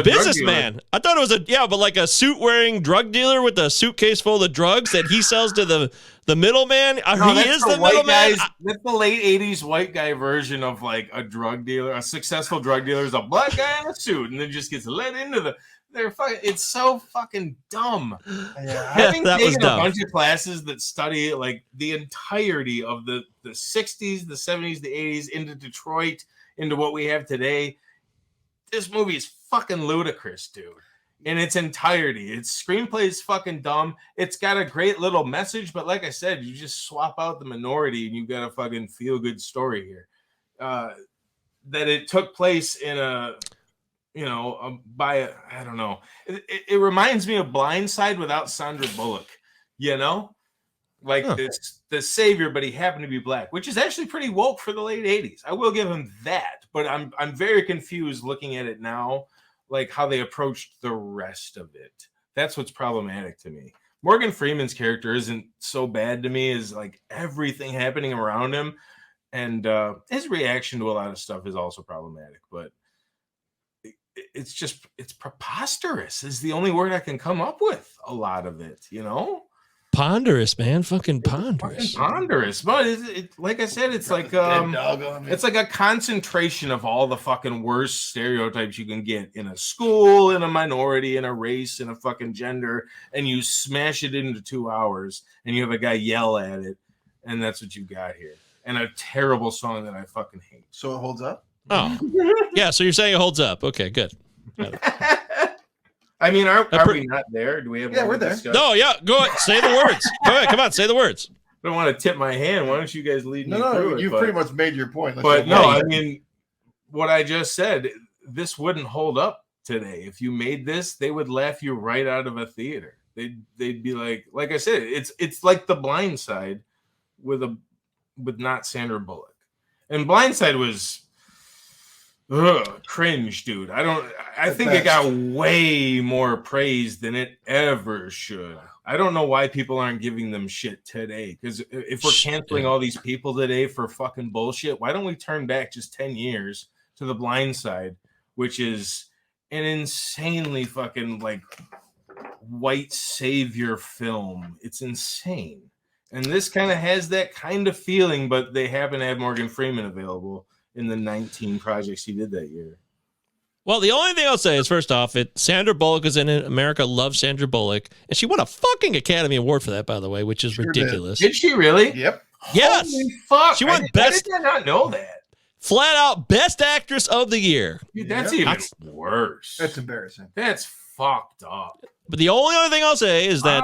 businessman. I thought it was but like a suit-wearing drug dealer with a suitcase full of drugs that he sells to the middleman. He is the middleman. That's the late 80s white guy version of like a drug dealer. A successful drug dealer is a black guy in a suit and then just gets let into it's so fucking dumb. Having taken a bunch of classes that study like the entirety of the 60s, the 70s, the 80s into Detroit, into what we have today, this movie is fucking ludicrous, dude. In its entirety. Its screenplay is fucking dumb. It's got a great little message, but like I said, you just swap out the minority and you've got a fucking feel-good story here. That it took place in I don't know. It reminds me of Blindside without Sandra Bullock, Like it's the savior, but he happened to be black, which is actually pretty woke for the late 80s. I will give him that, but I'm very confused looking at it now, like how they approached the rest of it. That's what's problematic to me. Morgan Freeman's character isn't so bad to me as like everything happening around him, and his reaction to a lot of stuff is also problematic. But it's preposterous is the only word I can come up with. A lot of it, Ponderous, man, fucking ponderous. Ponderous, but like I said, it's like it's like a concentration of all the fucking worst stereotypes you can get in a school, in a minority, in a race, in a fucking gender, and you smash it into 2 hours, and you have a guy yell at it, and that's what you got here, and a terrible song that I fucking hate. So it holds up. Oh, yeah. So you're saying it holds up? Okay, good. I mean, are we not there? Do we have? Yeah, we're there. No, yeah. Go ahead. Say the words. Go ahead. Come on. Say the words. I don't want to tip my hand. Why don't you guys lead me through it? You've pretty much made your point. I mean, what I just said, this wouldn't hold up today. If you made this, they would laugh you right out of a theater. They'd be like I said, it's like The Blind Side with not Sandra Bullock. And Blind Side was cringe, dude. I think it got way more praise than it ever should. I don't know why people aren't giving them shit today. Because if we're canceling all these people today for fucking bullshit, why don't we turn back just 10 years to The Blind Side, which is an insanely fucking like white savior film. It's insane. And this kind of has that kind of feeling, but they happen to have Morgan Freeman available in the 19 projects he did that year. Well, the only thing I'll say is, first off, Sandra Bullock is in it. America loves Sandra Bullock, and she won a fucking Academy Award for that, by the way, which is ridiculous. Did she really? Yep. Yes. Holy fuck! She won best. I did not know that. Flat out best actress of the year. Dude, that's even worse. That's embarrassing. That's fucked up. But the only other thing I'll say is that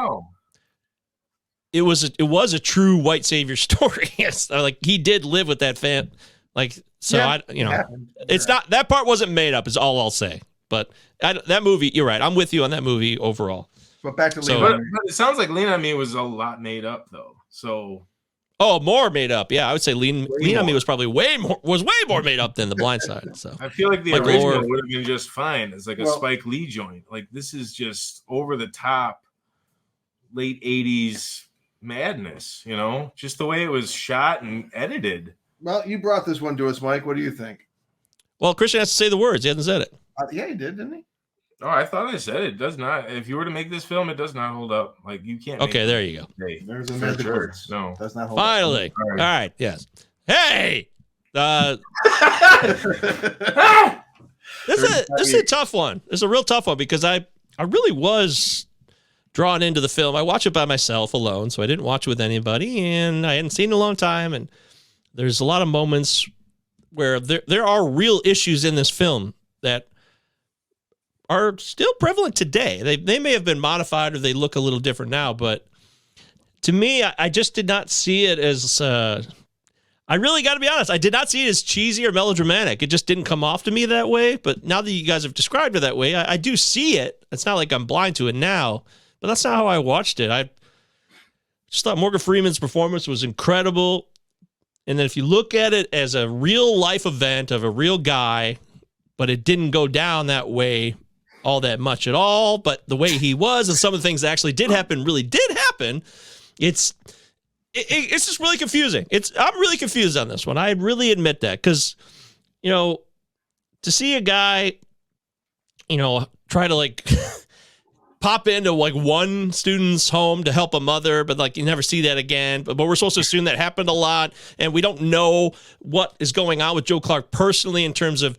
it was a true white savior story. Like he did live with that Like, so it's not, that part wasn't made up is all I'll say. But that movie, you're right. I'm with you on that movie overall. But back to Lean on Me. But it sounds like Lean on Me was a lot made up though. So. Oh, more made up. Yeah, I would say Lean on Me was probably way more made up than The Blind Side. So I feel like the original would have been just fine. It's like a Spike Lee joint. Like this is just over the top, late 80s madness, just the way it was shot and edited. Well, you brought this one to us, Mike. What do you think? Well, Christian has to say the words. He hasn't said it. Yeah, he did, didn't he? Oh, I thought I said it. Does not. If you were to make this film, it does not hold up. Like you can't. Okay, there you go. There's a sure. No, does not hold Finally. up. All right. Yes. Hey. This is a tough one. It's a real tough one because I really was drawn into the film. I watched it by myself alone, so I didn't watch it with anybody, and I hadn't seen it in a long time. And there's a lot of moments where there are real issues in this film that are still prevalent today. They may have been modified or they look a little different now, but to me, I just did not see it as, I really got to be honest, I did not see it as cheesy or melodramatic. It just didn't come off to me that way, but now that you guys have described it that way, I do see it. It's not like I'm blind to it now, but that's not how I watched it. I just thought Morgan Freeman's performance was incredible, and then if you look at it as a real life event of a real guy, but it didn't go down that way all that much at all, but the way he was and some of the things that actually did happen really did happen. It's just really confusing. I'm really confused on this one. I really admit that because, to see a guy, try to like pop into like one student's home to help a mother, but like you never see that again. But we're supposed to assume that happened a lot, and we don't know what is going on with Joe Clark personally in terms of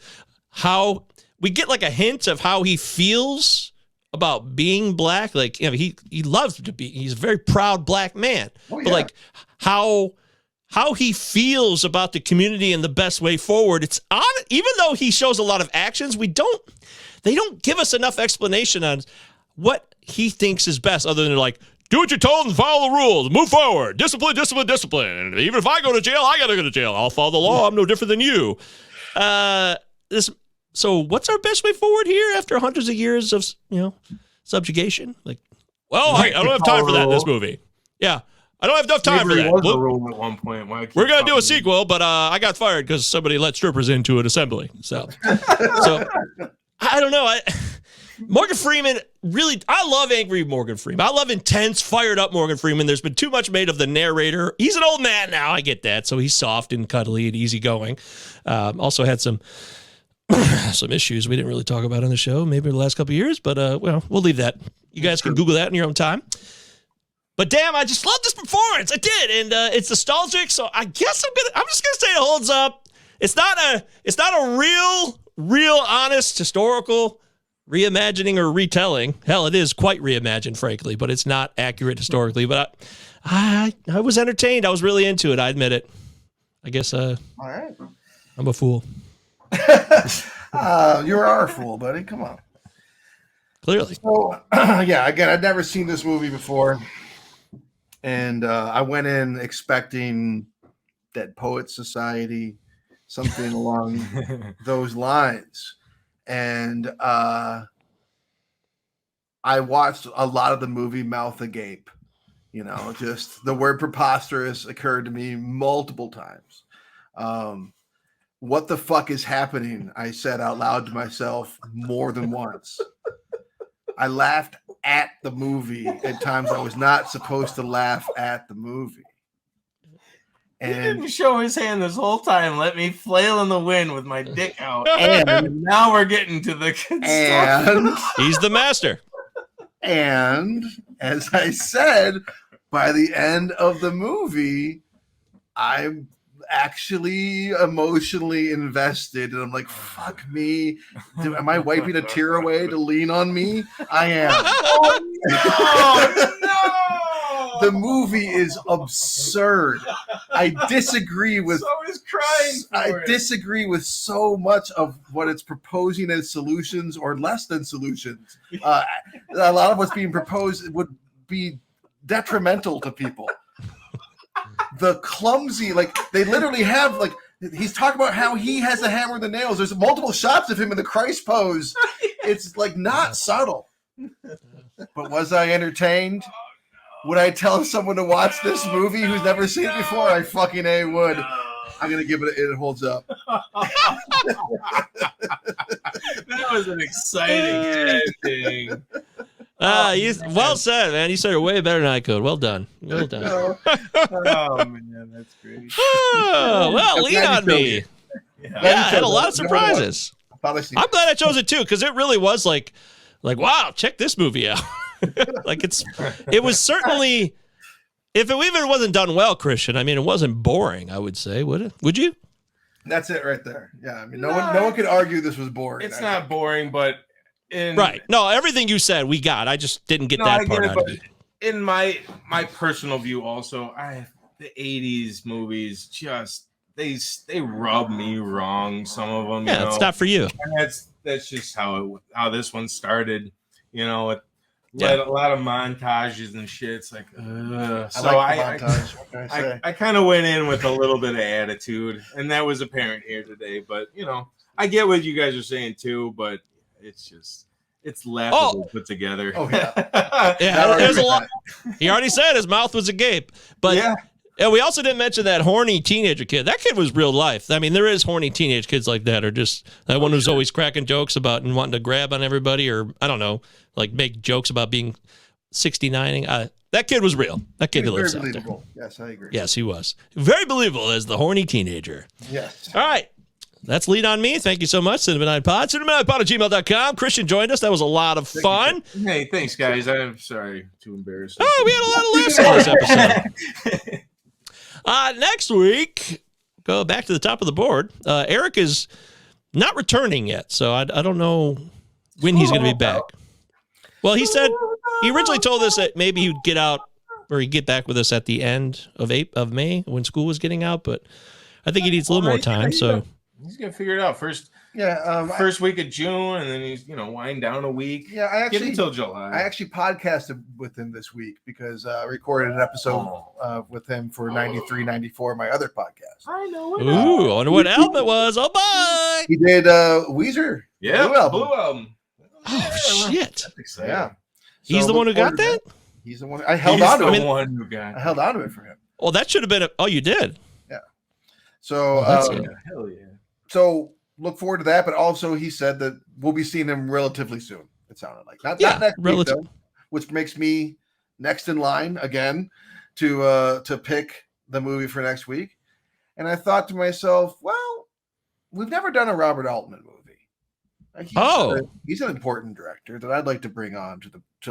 how we get like a hint of how he feels about being black. Like, he loves to be, he's a very proud black man, but like how he feels about the community and the best way forward. It's on, even though he shows a lot of actions, they don't give us enough explanation on what he thinks is best other than like, do what you're told and follow the rules, move forward, discipline. And even if I go to jail, I got to go to jail. I'll follow the law. I'm no different than you. So what's our best way forward here after hundreds of years of, subjugation? Like, well, I don't have time for that in this movie. Yeah, I don't have enough time for that. Was a rule at one point. We're going to do a sequel, but I got fired because somebody let strippers into an assembly. So I don't know. Morgan Freeman, really, I love angry Morgan Freeman. I love intense, fired up Morgan Freeman. There's been too much made of the narrator. He's an old man now. I get that. So he's soft and cuddly and easygoing. Also had some issues we didn't really talk about on the show, maybe the last couple of years, but we'll leave that. You guys can Google that in your own time. But damn, I just love this performance. I did, and it's nostalgic, so I guess I'm just gonna say it holds up. It's not a real honest historical reimagining or retelling. Hell, it is quite reimagined, frankly, but it's not accurate historically. But I was entertained. I was really into it. I admit it. I guess all right. I'm a fool. You are a fool, buddy. Come on. Clearly. So, again, I'd never seen this movie before, and I went in expecting Dead Poets Society, something along those lines, and I watched a lot of the movie mouth agape. Just the word preposterous occurred to me multiple times. What the fuck is happening? I said out loud to myself more than once. I laughed at the movie at times I was not supposed to laugh at the movie. And he didn't show his hand this whole time. Let me flail in the wind with my dick out. And now we're getting to the good stuff. He's the master. And as I said, by the end of the movie, I'm actually emotionally invested, and I'm like, fuck me. Am I wiping a tear away to Lean on Me? I am. No! The movie is absurd. I disagree with disagree with so much of what it's proposing as solutions or less than solutions. A lot of what's being proposed would be detrimental to people. The clumsy, like they literally have like He's talking about how he has the hammer and the nails. There's multiple shots of him in the Christ pose. It's like not subtle. But was I entertained? Would I tell someone to watch this movie who's never seen it before? I fucking would. I'm gonna give it. It holds up. That was an exciting thing. Well said, man. You said it way better than I could. Well done. Well done. Oh man, that's great. Oh, well, lean on me. Yeah, I had a lot of surprises. I'm glad I chose it too, because it really was like, wow, check this movie out. Like it was certainly, if it even wasn't done well, Christian, I mean, it wasn't boring, I would say, would it? Would you? That's it right there. Yeah, I mean, no one could argue this was boring. It's not boring, but right. No, everything you said, we got. I just didn't get that part out of it. In my personal view, also, the '80s movies just they rub me wrong. Some of them, yeah, it's not for you. And that's just how this one started. You know, a lot of montages and shit. It's like, I kind of went in with a little bit of attitude, and that was apparent here today. But you know, I get what you guys are saying too, but it's laughable put together. Oh yeah, yeah. There's a lot. He already said his mouth was agape, but yeah. And we also didn't mention that horny teenager kid. That kid was real life. I mean, there is horny teenage kids like that, or just that one who's always cracking jokes about and wanting to grab on everybody, or I don't know, like make jokes about being 69ing. That kid was real. That kid lives out there. Yes, I agree. Yes, he was very believable as the horny teenager. Yes. All right. That's Lean on Me. Thank you so much. Cinema9pod. Cinema9pod@gmail.com. Christian joined us. That was a lot of fun. Hey, thanks, guys. I'm sorry to embarrass you. Oh, we had a lot of laughs on this episode. Next week, go back to the top of the board. Eric is not returning yet, so I don't know when he's going to be back. Well, he said he originally told us that maybe he'd get out or he'd get back with us at the end of May when school was getting out, but I think he needs a little more time. So he's gonna figure it out first. Yeah, first week of June, and then he's wind down a week. Yeah, I actually get until July. I actually podcasted with him this week because I recorded an episode with him for 93, 94, my other podcast. I know. Ooh, I wonder what album it was. Oh, bye. He did Weezer. Yeah, Blue album. Oh shit! Yeah, he's the one who got that. He's the one. I held on to it. I held on to it for him. Oh, that should have been. Oh, you did. Yeah. So hell yeah. So look forward to that, but also he said that we'll be seeing him relatively soon. It sounded like not next week though, which makes me next in line again to pick the movie for next week. And I thought to myself, well, we've never done a Robert Altman movie. He's an important director that I'd like to bring on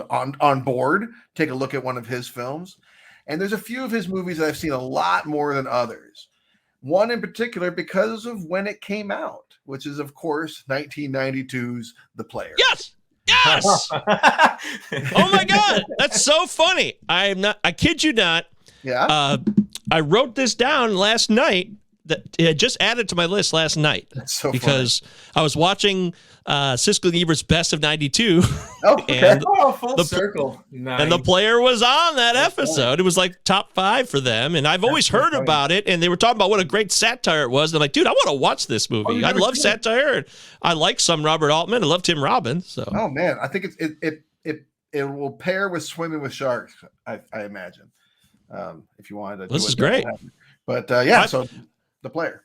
on board. Take a look at one of his films, and there's a few of his movies that I've seen a lot more than others. One in particular because of when it came out, which is, of course, 1992's The Player. Yes! Oh, my God. That's so funny. I kid you not. Yeah. I wrote this down last night. That I just added to my list last night. That's so because funny. I was watching Siskel and Ebert's Best of 92. Oh, okay. And full circle. Nice. And The Player was on that episode. It was like top 5 for them. And I've always heard about it. And they were talking about what a great satire it was. And I'm like, dude, I want to watch this movie. I love satire. And I like some Robert Altman. I love Tim Robbins. So. Oh, man. I think it will pair with Swimming with Sharks, I imagine. If you wanted to. This is great. But so The Player.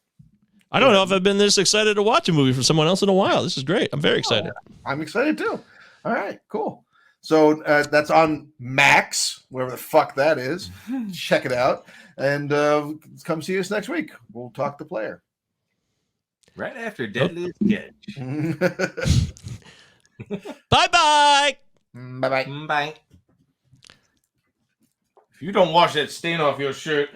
I don't know if I've been this excited to watch a movie from someone else in a while. This is great. I'm very excited. I'm excited too. All right, cool. So that's on Max, wherever the fuck that is. Check it out. And come see us next week. We'll talk The Player. Right after Deadliest Catch. Bye-bye. Bye-bye. Bye. If you don't wash that stain off your shirt...